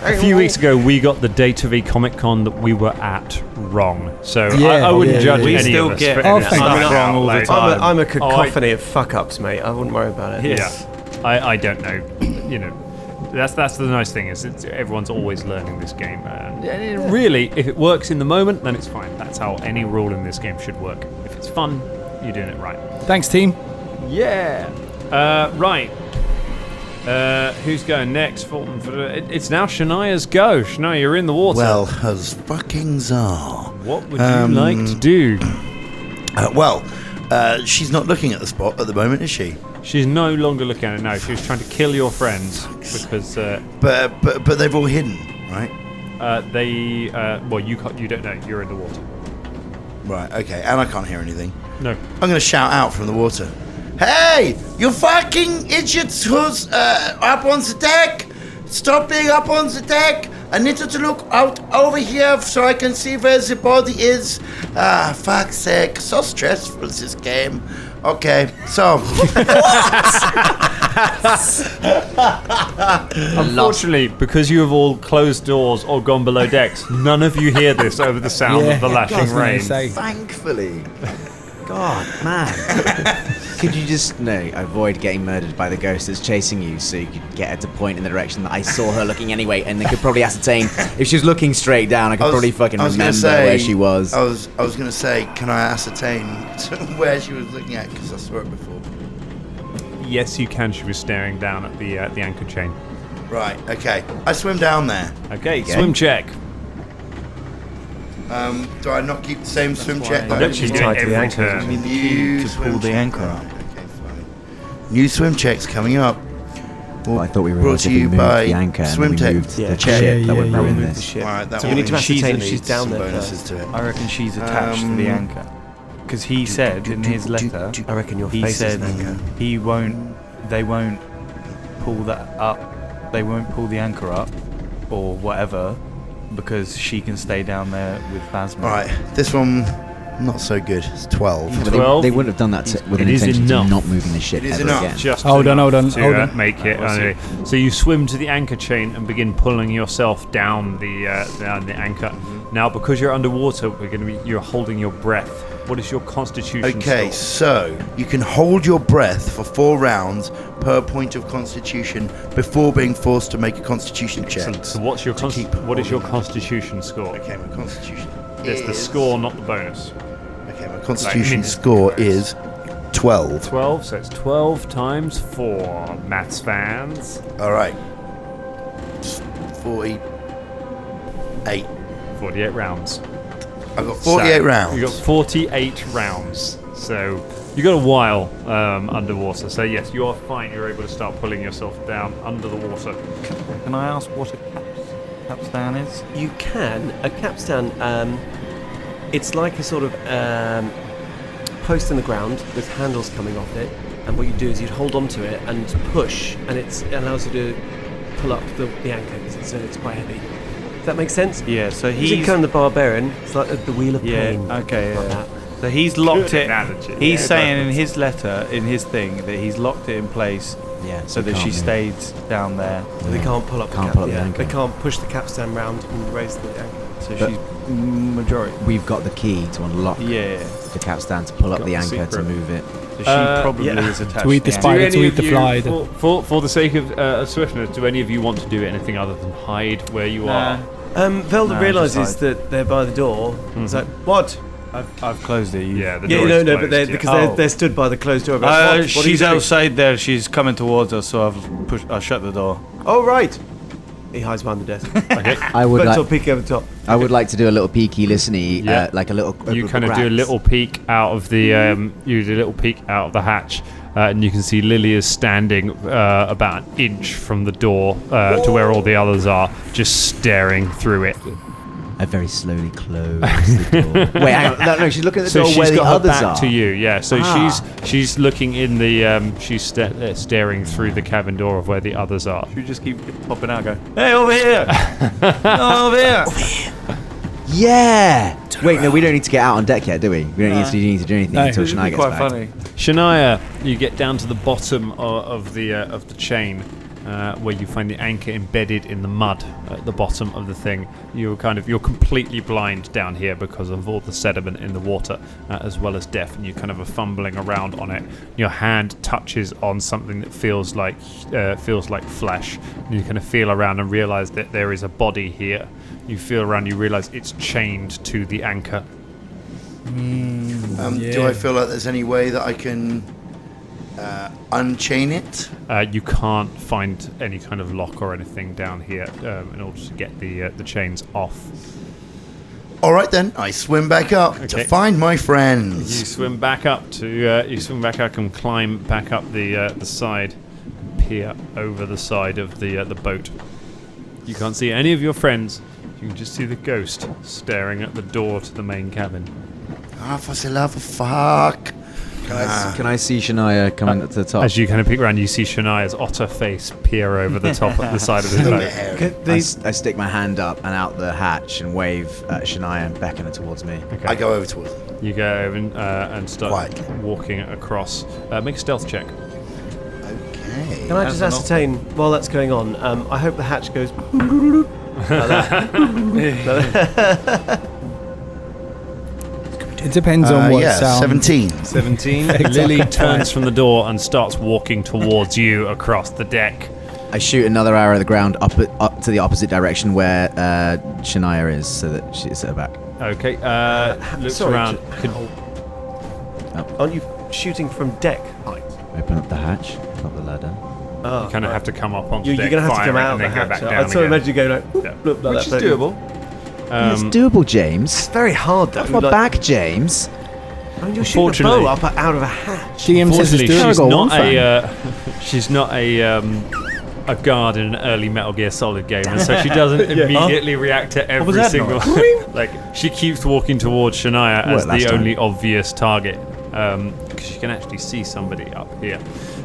A few weeks ago, we got the date of a Comic Con that we were at wrong. So Yeah, I wouldn't yeah, judge yeah. We any still of us. get for Oh, any thank stuff you. wrong all the like- time. I'm a cacophony of fuck ups, mate. I wouldn't worry about it. Yes. I don't know. You know, that's the nice thing is everyone's always learning this game. And really, if it works in the moment, then it's fine. That's how any rule in this game should work. If it's fun, you're doing it right. Thanks, team. Yeah. Right. Who's going next? Fulton. It's now Shania's go. Shania, you're in the water. Well, as fucking czar. What would you like to do? She's not looking at the spot at the moment, is she? She's no longer looking at it now. She was trying to kill your friends because But they've all hidden, right? you don't know. You're in the water. Right, okay, and I can't hear anything. No. I'm going to shout out from the water. Hey, you fucking idiots who's up on the deck! Stop being up on the deck! I need you to look out over here so I can see where the body is. Ah, fuck's sake. So stressful, this game. Okay, so... Unfortunately, because you have all closed doors or gone below decks, none of you hear this over the sound of the lashing rain. Thankfully. God, man. Could you just avoid getting murdered by the ghost that's chasing you so you could get her to point in the direction that I saw her looking anyway, and then could probably ascertain if she was looking straight down, I could probably fucking remember where she was. I was going to say, can I ascertain where she was looking at, because I saw it before. Yes, you can. She was staring down at the anchor chain. Right, okay. I swim down there. Okay, swim check. Do I not keep the same swim check? No, she's doing tied to the every anchor. turn. New to swim pull the check. anchor Right, up. okay, fine. New swim checks coming up. Well, I thought we Brought realised to if we you moved by the anchor and Swim then we Tech. moved Yeah. the ship, that would yeah, ruin yeah. this. Alright, that So we one need to needs ascertain if some she's down there bonuses first. to it. I reckon she's attached to the anchor. Because he said in his letter, I reckon your he face said is an anchor. they won't pull that up, they won't pull the anchor up, or whatever, because she can stay down there with Phasma. Alright, this one, not so good. It's 12. Yeah, but 12. they wouldn't have done that with an It is intention enough. to not moving the ship It is ever enough. again. Just Hold on, enough hold on, to hold on. make it. So you swim to the anchor chain and begin pulling yourself down the anchor. Now, because you're underwater, you're holding your breath. What is your constitution Okay, score? so you can hold your breath for 4 rounds per point of constitution before being forced to make a constitution check. So what's your to keep what is your holding. constitution score? Okay, my constitution It's the score, not the bonus. Okay, my constitution minus score bonus. is 12. 12, so it's 12 times 4. Maths fans. Alright. 48. 48 rounds. I've got 48 So, rounds. You got 48 rounds. So you got a while underwater. So yes, you are fine. You're able to start pulling yourself down under the water. Can I ask what a capstan is? You can. A capstan, it's like a sort of post in the ground with handles coming off it. And what you do is you'd hold onto it and push, and it allows you to pull up the anchor because it's quite heavy. Does that make sense? Yeah, so He's he's... Conan the Barbarian. It's like the Wheel of Yeah, Pain. okay, Like yeah. that. So he's locked Good it. analogy. He's Yeah, saying in perfect. his letter, in his thing, that he's locked it in place Yeah. so that she stayed down there. So they can't pull up Can't the pull up the anchor. They can't push the capstan round and raise the anchor. So But- she's majority. We've got the key to unlock Yeah. the capstan to pull up Got the the anchor to secret. move it. So she probably is attached To eat the the spider. anchor. to eat the fly. For the sake of swiftness, do any of you want to do anything other than hide where you are? Velda No, realises just that they're by the door. It's like, what? I've closed it. Yeah, the Yeah, door no, is no, closed, but they're, yeah. because they're stood by the closed door. What are you She's doing? outside there. She's coming towards us, so I've shut the door. Oh, right. He hides behind the desk. Okay. I would But like. sort of peeking over the top. I would like to do a little peeky listeny, Yeah. like a little. You kind of do a little peek out of the you do a little peek out of the hatch, and you can see Lily is standing about an inch from the door to where all the others are, just staring through it. I very slowly close the door. Wait, hang on. No, she's looking at the So door she's where the got her others back are. to you, yeah. So Ah. she's looking in the she's staring through the cabin door of where the others are. We just keep popping out, and go, hey, over here, over here. Yeah. Wait, no, we don't need to get out on deck yet, do we? We don't need to do anything No. until This would Shania be gets quite back. funny. Shania, you get down to the bottom of the chain, where you find the anchor embedded in the mud at the bottom of the thing. You're completely blind down here because of all the sediment in the water, as well as deaf, and you kind of are fumbling around on it. Your hand touches on something that feels like flesh. And you kind of feel around and realize that there is a body here. You feel around, you realize it's chained to the anchor. Do I feel like there's any way that I can unchain it? You can't find any kind of lock or anything down here in order to get the chains off. All right then, I swim back up to Okay. find my You friends. swim back up and climb back up the side, peer over the side of the boat. You can't see any of your friends. You can just see the ghost staring at the door to the main cabin. Ah, for the love of fuck. Can I see Shania coming up to the top? As you kind of peek around, you see Shania's otter face peer over the top of the side of the boat. I stick my hand up and out the hatch and wave at Shania and beckon her towards me. Okay. I go over towards them. You go over and start Quietly. walking across. Make a stealth check. Okay. Can I just ascertain, while that's going on, I hope the hatch goes... like that. It depends on what sound. 17. 17. Lily turns from the door and starts walking towards you across the deck. I shoot another arrow at the ground up to the opposite direction where Shania is, so that she's at her back. Okay. Looks Sorry, around. Aren't you shooting from deck height? Open up the hatch, up the ladder. Oh, You kind of have to come up onto You're deck, going to have to fire come it, out and of the then go back hatch. down I sort of again. imagine you going like, Yeah. bloop, like Which that. is doable. It's doable, James. It's very hard though. Off my like, back, James. I mean, you're shooting a Unfortunately- bow up out of a hatch. GM says it's Unfortunately, doable. she's not a guard in an early Metal Gear Solid game, and so she doesn't immediately react to every that single. Like she keeps walking towards Shania as last the time. only obvious target, because she can actually see somebody up here.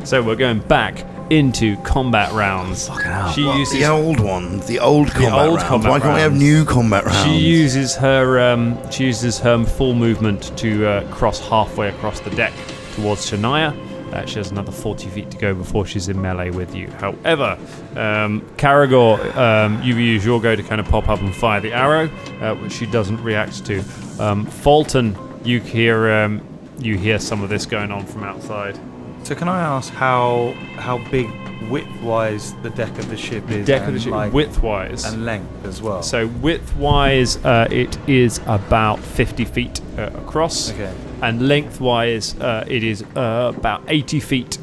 So we're going back into combat rounds. Fucking hell. She What, uses the old one, the old combat old rounds. combat Why can't we have rounds. new combat rounds? She uses her full movement to cross halfway across the deck towards Shania. She has another 40 feet to go before she's in melee with you. However, Caragor, you use your go to kind of pop up and fire the arrow, which she doesn't react to. Fulton, you hear some of this going on from outside. So can I ask how big width-wise the deck of the ship is? Deck of and, the ship, like, width-wise. and length as well. So width-wise, it is about 50 feet across. Okay. And lengthwise, it is about 80 feet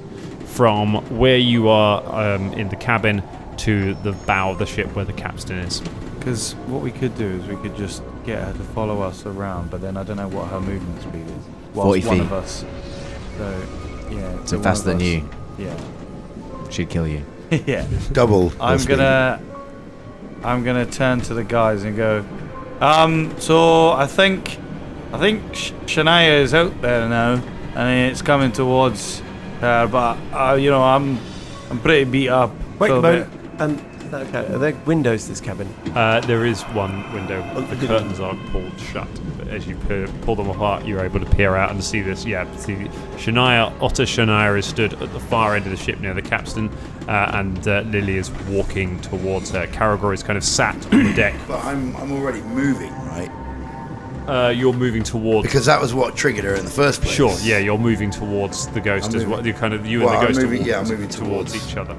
from where you are in the cabin to the bow of the ship where the capstan is. Because what we could do is we could just get her to follow us around, but then I don't know what her movement speed is. Whilst 40 one feet. of us. So, yeah. So one faster of than us- you. Yeah. She'd kill you. Yeah. Double. I'm gonna turn to the guys and go, so I think Shania is out there now, and it's coming towards her, but I'm pretty beat up. Wait so a moment. Okay. Are there windows to this cabin? There is one window. The curtains are pulled shut. But as you pull them apart, you're able to peer out and see this. Yeah, see Otter Shania is stood at the far end of the ship near the capstan, and Lily is walking towards her. Karagor is kind of sat on the deck. But I'm already moving, right? You're moving towards. Because that was what triggered her in the first place. Sure. Yeah, you're moving towards the ghost as well. You and the ghost I'm are moving towards each other.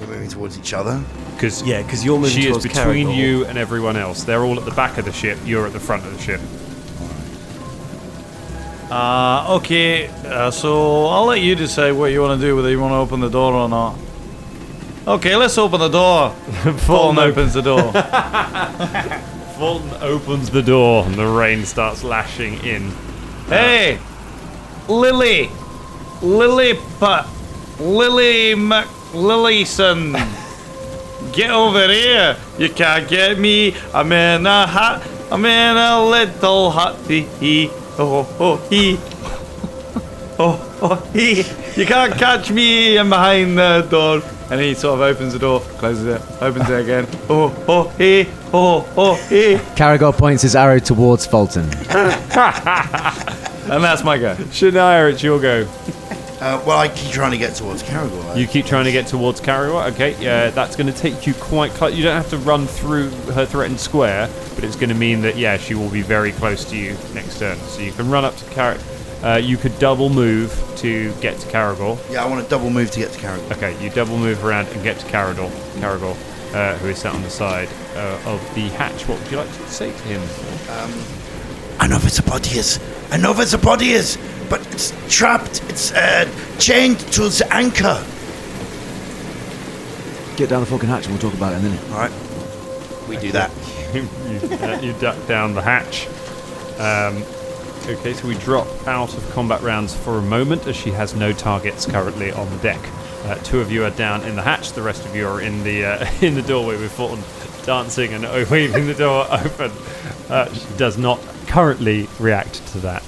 We're moving towards each other. Because you're moving she is towards between Karagor. you and everyone else. They're all at the back of the ship. You're at the front of the ship. Okay, so I'll let you decide what you want to do, whether you want to open the door or not. Okay, let's open the door. Fulton opens the door. Fulton opens the door and the rain starts lashing in. Hey, Lily Lilyson, get over here. You can't get me. I'm in a hut. I'm in a little hut. Hee. Oh, hee. Oh, hee. You can't catch me. I'm behind the door. And he sort of opens the door, closes it, opens it again. Oh, hee. Hee. Karagor points his arrow towards Fulton. And that's my go. Shania, it's your go. Well, I keep trying to get towards Karagor. You keep trying to get towards Karagor. Okay, yeah, that's going to take you quite close. You don't have to run through her threatened square, but it's going to mean that, yeah, she will be very close to you next turn. So you can run up to Karagor. You could double move to get to Karagor. Yeah, I want to double move to get to Karagor. Okay, you double move around and get to Karagor, who is sat on the side of the hatch. What would you like to say to him? I know where the body is, but it's trapped. It's chained to the anchor. Get down the fucking hatch and we'll talk about it in a minute. All right. We do that. You duck down the hatch. Okay, so we drop out of combat rounds for a moment as she has no targets currently on the deck. Two of you are down in the hatch. The rest of you are in the doorway with Fulton dancing and waving the door open. She does not currently react to that,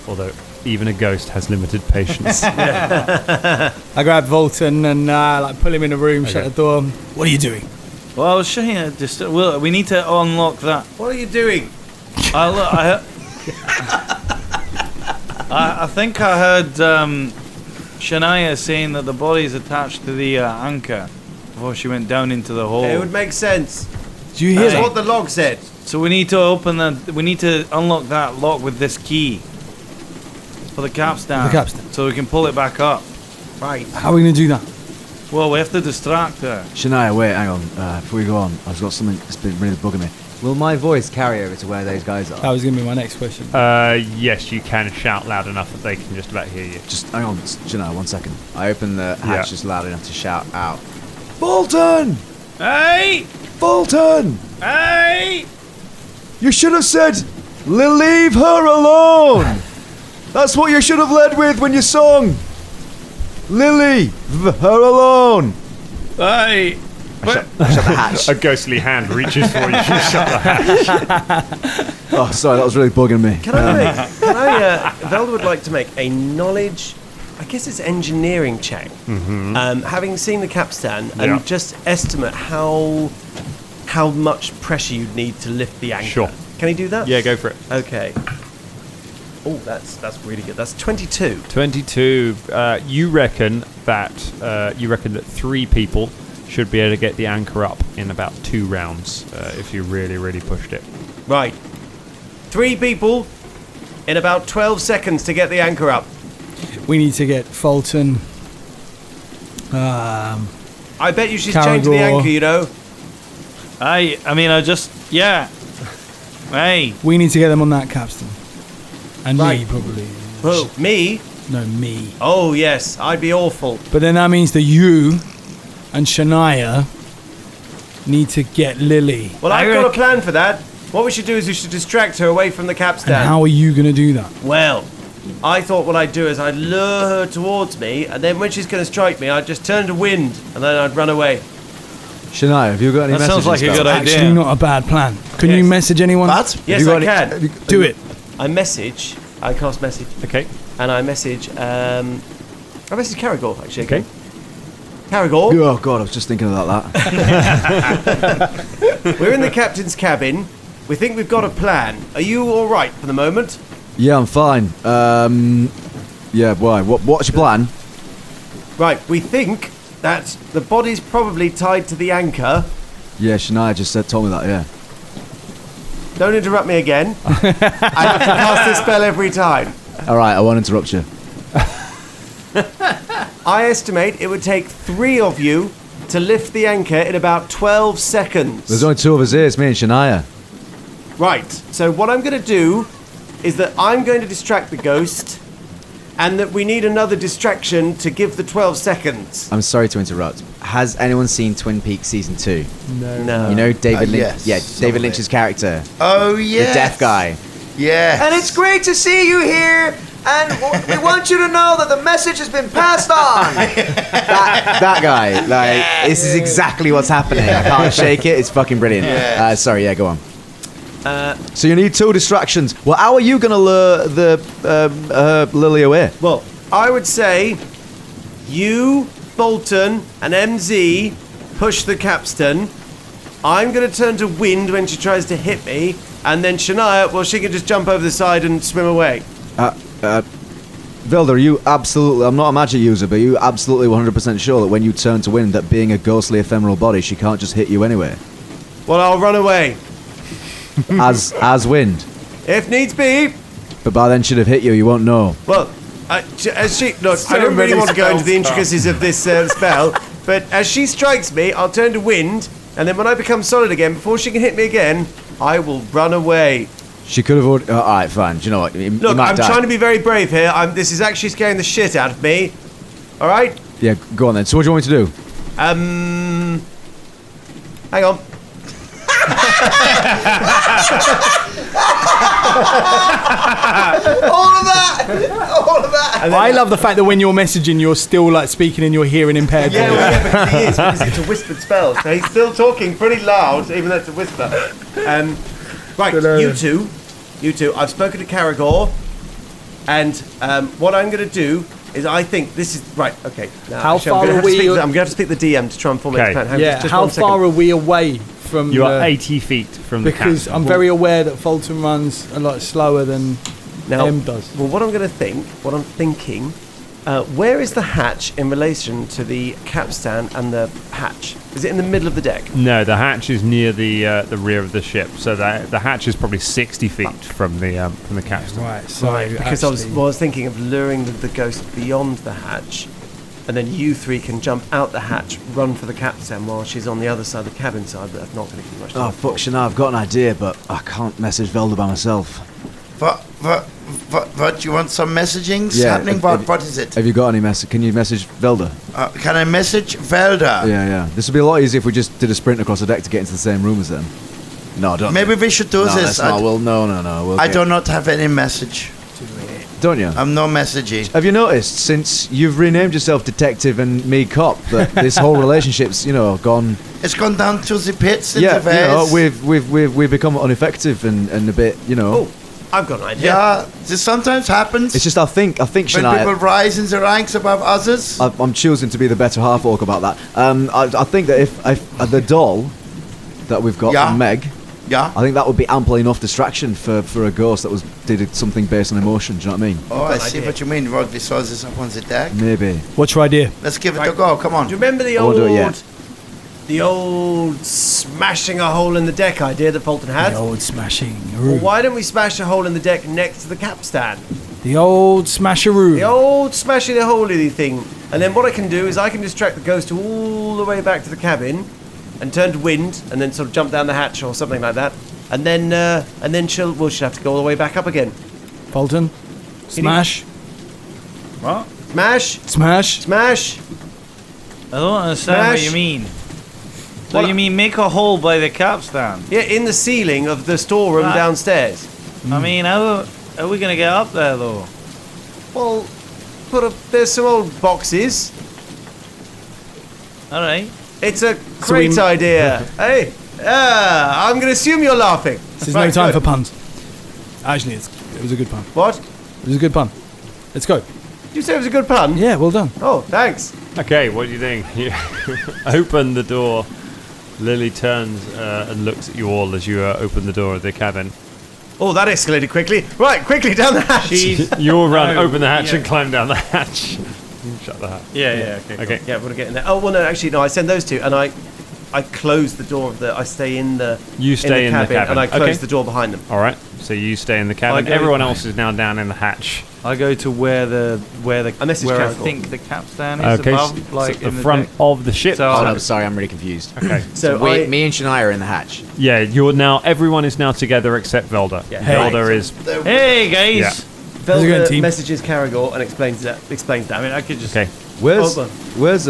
although even a ghost has limited patience. I grab Volton and pull him in a room, shut the door. What are you doing? Well, I was showing you we need to unlock that. What are you doing? I think I heard Shania saying that the body's attached to the anchor before she went down into the hole. It would make sense. Do you hear That's what the log said. So we need to we need to unlock that lock with this key for the capstan. So we can pull it back up. Right. How are we going to do that? Well, we have to distract her. Shania, wait, hang on. Before we go on, I've got something that's been really bugging me. Will my voice carry over to where those guys are? That was going to be my next question. Yes, you can shout loud enough that they can just about hear you. Just hang on, Shania, 1 second. I open the hatch just loud enough to shout out. Fulton! Hey! Fulton! Hey! You should have said, leave her alone! That's what you should have led with when you sung. Leave her alone! Hey! Shut the hatch. A ghostly hand reaches for you. You shut the hatch. Oh, sorry, that was really bugging me. Velda would like to make a knowledge, I guess it's engineering check. Having seen the capstan and just estimate how much pressure you'd need to lift the anchor. Sure. Can he do that? Yeah, go for it. Okay. Oh, that's really good. That's 22. 22. You reckon that 3 people should be able to get the anchor up in about 2 rounds if you really, really pushed it. Right. 3 people in about 12 seconds to get the anchor up. We need to get Fulton. I bet you she's chained to the anchor, you know. Hey, Hey. We need to get them on that capstan. And Right. me, probably. Who? Me? No, me. Oh, yes. I'd be awful. But then that means that you and Shania need to get Lily. Well, I've got a plan for that. What we should do is we should distract her away from the capstan. And how are you going to do that? Well, I thought what I'd do is I'd lure her towards me, and then when she's going to strike me, I'd just turn to wind, and then I'd run away. Shania, have you got any That messages? sounds like a good idea. Actually not a bad plan. Can you message anyone? What? Yes, I can. Do it. I cast message, Okay. and I message Karagor, actually. Okay. Caragor. Oh god, I was just thinking about that. We're in the captain's cabin. We think we've got a plan. Are you all right for the moment? Yeah, I'm fine. Yeah, why? What's your plan? Right, we think that the body's probably tied to the anchor. Yeah, Shania just told me that. Yeah. Don't interrupt me again. I have to cast this spell every time. All right, I won't interrupt you. I estimate it would take 3 of you to lift the anchor in about 12 seconds. There's only 2 of us here. It's me and Shania. Right, so what I'm going to do is that I'm going to distract the ghost, and that we need another distraction to give the 12 seconds. I'm sorry to interrupt. Has anyone seen Twin Peaks season 2? No. You know David Lynch? yes, Yeah, some David of Lynch's it. character, Oh, yeah. the deaf guy. Yeah. And it's great to see you here, and we want you to know that the message has been passed on. that guy, like, this is exactly what's happening. I can't shake it. It's fucking brilliant. Yes. Sorry, yeah, go on. So you need 2 distractions. Well, how are you gonna lure the Lily away? Well, I would say you, Bolton, and MZ push the capstan. I'm going to turn to wind when she tries to hit me, and then Shania, well, she can just jump over the side and swim away. Velda, are you absolutely? I'm not a magic user, but are you absolutely 100% sure that when you turn to wind, that being a ghostly ephemeral body, she can't just hit you anyway? Well, I'll run away. as wind. If needs be. But by then she'd have hit you. You won't know. Well, as she... Look, I don't really want to go into the intricacies of this spell, but as she strikes me, I'll turn to wind, and then when I become solid again, before she can hit me again, I will run away. She could have already... all right, fine. Do you know what? You Look, might I'm die. trying to be very brave here. This is actually scaring the shit out of me. All right? Yeah, go on then. So what do you want me to do? Hang on. All of that. I love the fact that when you're messaging, you're still like speaking in your hearing impaired. Yeah, well, yeah, because he is, because it's a whispered spell. So he's still talking pretty loud, even though it's a whisper. Right, you two, I've spoken to Caragor, and what I'm going to do is I think this is... Right, okay. Now, How actually, far I'm are going we- to have to speak to the DM to try and formulate Okay. a plan. Hang on, Yeah, just how 1 second. far are we away from You are the... 80 feet from the Because capstan. I'm very aware that Fulton runs a lot slower than Now, M does. well, what I'm thinking, where is the hatch in relation to the capstan and the hatch? Is it in the middle of the deck? No, the hatch is near the rear of the ship, so the hatch is probably 60 feet from the capstan. Right, so Because I actually- was thinking of luring the ghost beyond the hatch, and then you 3 can jump out the hatch, run for the capstan while she's on the other side, the cabin side, but that's not going to give much time. Oh, fuck, Shania, I've got an idea, but I can't message Velda by myself. What? You want some messaging happening? What is it? Have you got any message? Can you message Velda? Can I message Velda? Yeah. This would be a lot easier if we just did a sprint across the deck to get into the same room as them. No, don't. Maybe we should do No, this. that's not. No. We'll I get- do not have any message. Don't you? I'm no messaging. Have you noticed since you've renamed yourself Detective and me Cop that this whole relationship's gone? It's gone down to the pits. In Yeah, the vase. we've become ineffective and a bit Oh, I've got an idea. Yeah, this sometimes happens. It's just I think when Shania. people rise in the ranks above others. I'm choosing to be the better half orc about that. I think that if the doll that we've got Yeah. from Meg, Yeah. I think that would be ample enough distraction for a ghost that did something based on emotion. Do you know what I mean? Oh, I Good see idea. what you mean. What we saw this up on the deck. Maybe. What's your idea? Let's give it a Right. go. Come on. Do you remember the I won't do it old, yet. the old smashing a hole in the deck idea that Fulton had? The old smashing. Well, why don't we smash a hole in the deck next to the capstan? The old smasheroo. The old smashing the hole-y thing. And then what I can do is I can distract the ghost all the way back to the cabin and turn to wind and then sort of jump down the hatch or something like that. And then she'll have to go all the way back up again. Fulton. Smash. What? Smash! Smash. Smash! I don't understand what Smash. you mean. What- So you mean make a hole by the capstan? Yeah, in the ceiling of the storeroom Ah. downstairs. I mean, how are we gonna get up there though? Well, there's some old boxes. All right. It's a So we- great idea. Hey, I'm going to assume you're laughing. There's Right, no time good. for puns. Actually, it was a good pun. What? It was a good pun. Let's go. Did you say it was a good pun? Yeah, well done. Oh, thanks. Okay, what do you think? You open the door. Lily turns and looks at you all as you open the door of the cabin. Oh, that escalated quickly. Right, quickly down the hatch. You all run, open the hatch, and climb down the hatch. Shut the hatch. Yeah. Okay. Yeah, we'll get in there. Oh, well, no, actually, no. I send those two, and I close the door of the. I stay in the. You stay in the cabin, and I close the door behind them. All right. So you stay in the cabin. Everyone else is now down in the hatch. I go to where the I message where I Carol. think the capstan is Okay, above, like so in the front deck. of the ship. So Oh, I'll- no, sorry, I'm really confused. Okay. So Me and Shania are in the hatch. Yeah, everyone is now together except Velda. Yeah. Velda is. Hey guys. Yeah. How's it going, Velda team? messages Caragor and explains that. I mean, I could just. Okay. Where's Hold where's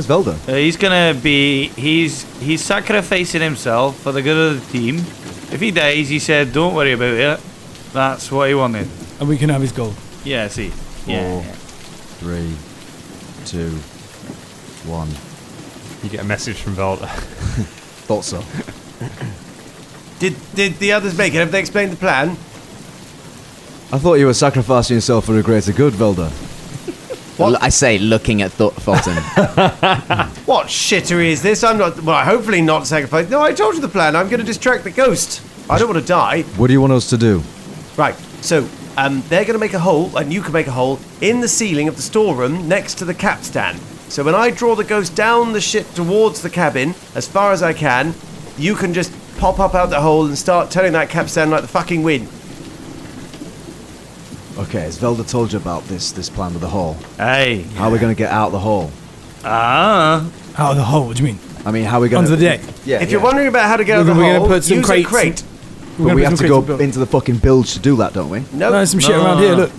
Velda? He's gonna be. He's sacrificing himself for the good of the team. If he dies, he said, "Don't worry about it." That's what he wanted. And we can have his gold. Yeah. See. Yeah. 3, 2, 1. You get a message from Velda. Thought so. Did the others make it? Have they explained the plan? I thought you were sacrificing yourself for a greater good, Velda. I say, looking at Fulton. What shittery is this? I'm not. Well, hopefully not sacrificed. No, I told you the plan. I'm going to distract the ghost. I don't want to die. What do you want us to do? Right. So, they're going to make a hole, and you can make a hole in the ceiling of the storeroom next to the capstan. So when I draw the ghost down the ship towards the cabin, as far as I can, you can just pop up out the hole and start turning that capstan like the fucking wind. Okay, has Velda told you about this plan with the hole? Hey. How are we going to get out the hole? Out of the hole, what do you mean? I mean, how are we going Onto the deck. Yeah. If you're wondering about how to get out of the We're gonna hole, put some use crates. a crate. But we have to go build. into the fucking bilge to do that, don't we? No, There's some shit around here, look.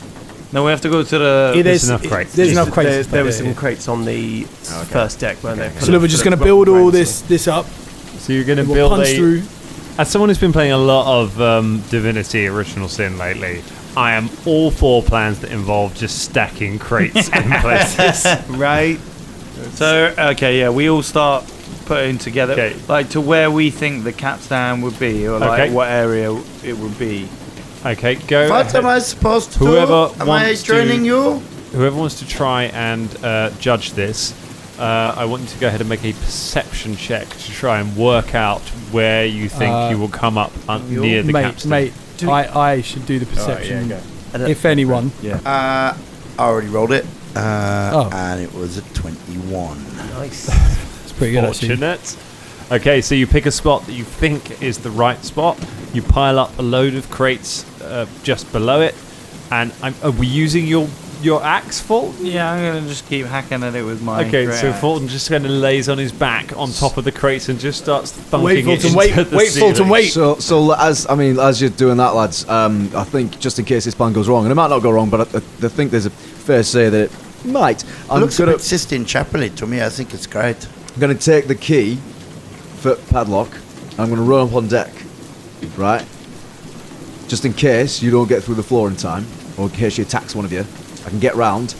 No, we have to go to the. There's enough crates. There's enough crates. There were Yeah, some yeah. crates on the first deck, weren't there? So look, we're just going to build all this up. So you're going to We'll build punch through. As someone who's been playing a lot of Divinity Original Sin lately, I am all for plans that involve just stacking crates in places. Right. So okay, yeah, we all start putting together, Okay. like to where we think the capstan would be, or like Okay. what area it would be. Okay, go. What ahead. am I supposed to Whoever do? Am I wants to- joining you? Whoever wants to try and judge this, I want you to go ahead and make a perception check to try and work out where you think you will come up near the capstan. Mate, I should do the perception. If anyone. I already rolled it. Oh. And it was a 21. Nice. It's pretty good, actually. Fortunate. Okay, so you pick a spot that you think is the right spot. You pile up a load of crates just below it, and are we using your axe, Fulton? Yeah, I'm gonna just keep hacking at it with my. Okay, great so axe. Fulton just kind of lays on his back on top of the crates and just starts thunking Wait, it Fulton, into wait, the wait, ceiling. Fulton, wait. So as you're doing that, lads, I think just in case this plan goes wrong, and it might not go wrong, but I think there's a fair say that it might. It looks a bit Sistine Chapel-y to me. I think it's great. I'm going to take the key for padlock, and I'm going to run up on deck, right? Just in case you don't get through the floor in time, or in case she attacks one of you, I can get round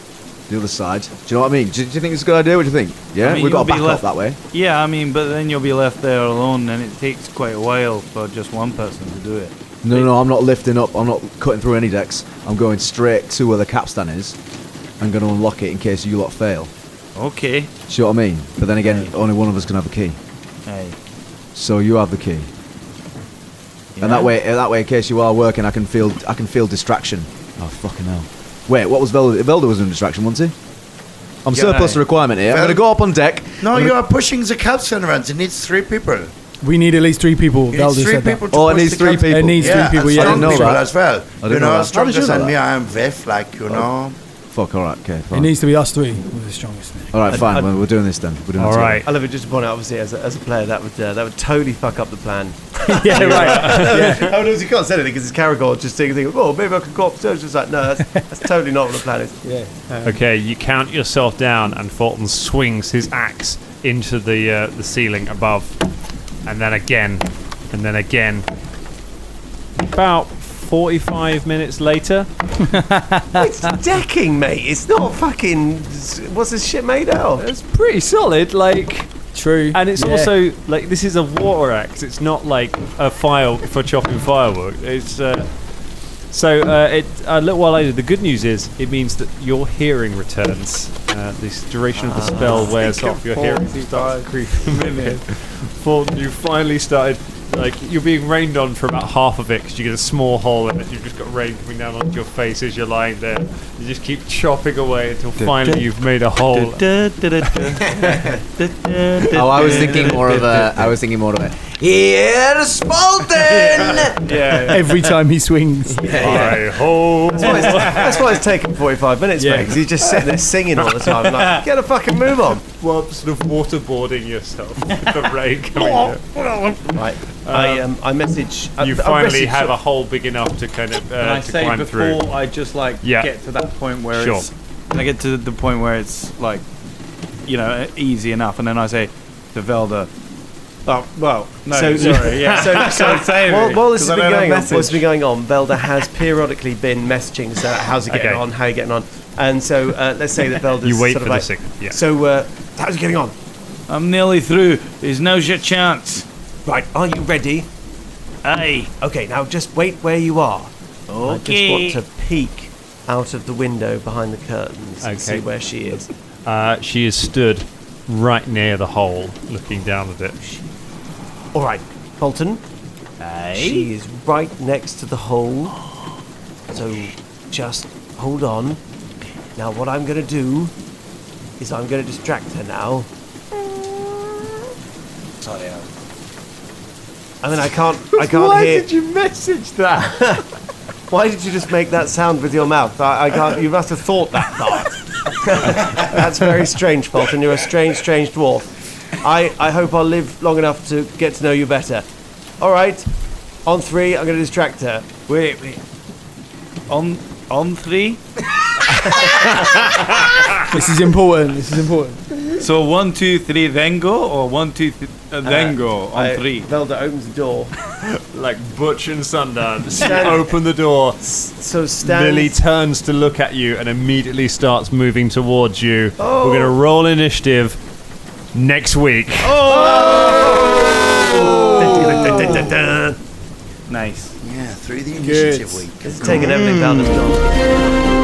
the other side. Do you know what I mean? Do you think it's a good idea? What do you think? Yeah, I mean, we've got to you'll back be up that way. Yeah, I mean, but then you'll be left there alone, and it takes quite a while for just one person to do it. No, I'm not lifting up. I'm not cutting through any decks. I'm going straight to where the capstan is. I'm going to unlock it in case you lot fail. Okay. See what I mean? But then again, only one of us can have a key. Hey. So you have the key. And that way, in case you are working, I can feel distraction. Oh fucking hell! Wait, what was Velda? Velda was in distraction, wasn't he? I'm surplus to requirement here. I'm going to go up on deck. No, you are pushing the capstan around. It needs 3 people. We need at least 3 people. It Velda needs 3 said that. people to Oh, it push needs the 3 capstan. people. It needs 3 people, and yeah. I didn't know people that. as well. I didn't know that. How did stronger you know than that? me. I am Vef, like, you know. Fuck. All right. Okay. It Fine. needs to be us 3. We're the strongest. All right. Fine. Well, we're doing this then. We're doing All it right. I love it just to point out, obviously, as a player, that would totally fuck up the plan. Yeah, right. Oh, no, you can't say anything because it's Caragor just thinking, oh, maybe I could go upstairs. Just like, no, that's totally not what the plan is. Yeah. Okay, you count yourself down, and Fulton swings his axe into the ceiling above, and then again, and then again. About 45 minutes later, It's decking, mate. It's not fucking. What's this shit made out of? it's pretty solid. Like, True. and it's Yeah. also like this is a water axe. It's not like a file for chopping firewood. It's So a little while later, the good news is it means that your hearing returns. This duration of the spell wears off. Your hearing starts creeping in. Fulton, you finally started. Like, you're being rained on for about half of it because you get a small hole in it. You've just got rain coming down onto your face as you're lying there. You just keep chopping away until finally you've made a hole. Oh, I was thinking more of a. Here's Spalton! Every time he swings. I hope. That's why it's taken 45 minutes, mate. Because he's just sitting there singing all the time. Like, get a fucking move on. Well, sort of waterboarding yourself with the rain coming down. Right. I message. You finally have a hole big enough to kind of Can I to say climb before through. I just like Yeah. get to that point where Sure. it's I get to the point where it's like, you know, easy enough, and then I say to Velda, oh well, no, sorry, yeah. While this has been going on, what's been going on, Velda has periodically been messaging. So how's he getting Okay. on? How are you getting on? And so let's say that Velda's You wait sort for of the like, signal. Yeah. So how's he getting on? I'm nearly through. Is now's your chance. Right, are you ready? Aye. Okay, now just wait where you are. I just Okay. want to peek out of the window behind the curtains and see Okay. where she is. She is stood right near the hole, looking down at it. All right, Bolton. She is right next to the hole. So just hold on. Now what I'm going to do is I'm going to distract her now. Sorry. I mean, I can't Why hear. did you message that? Why did you just make that sound with your mouth? I can't. You must have thought that thought. That's very strange, Bolton. You're a strange dwarf. I hope I'll live long enough to get to know you better. All right. On 3, I'm going to distract her. Wait. On 3. This is important. So 1, 2, 3, then go, or 1, 2, then go on 3. Velda opens the door. Like Butch and Sundance. Stand- You open the door. So stand. Lily turns to look at you and immediately starts moving towards you. Oh. We're going to roll initiative next week. Nice. Yeah, through the initiative week. It's taken everything down the door.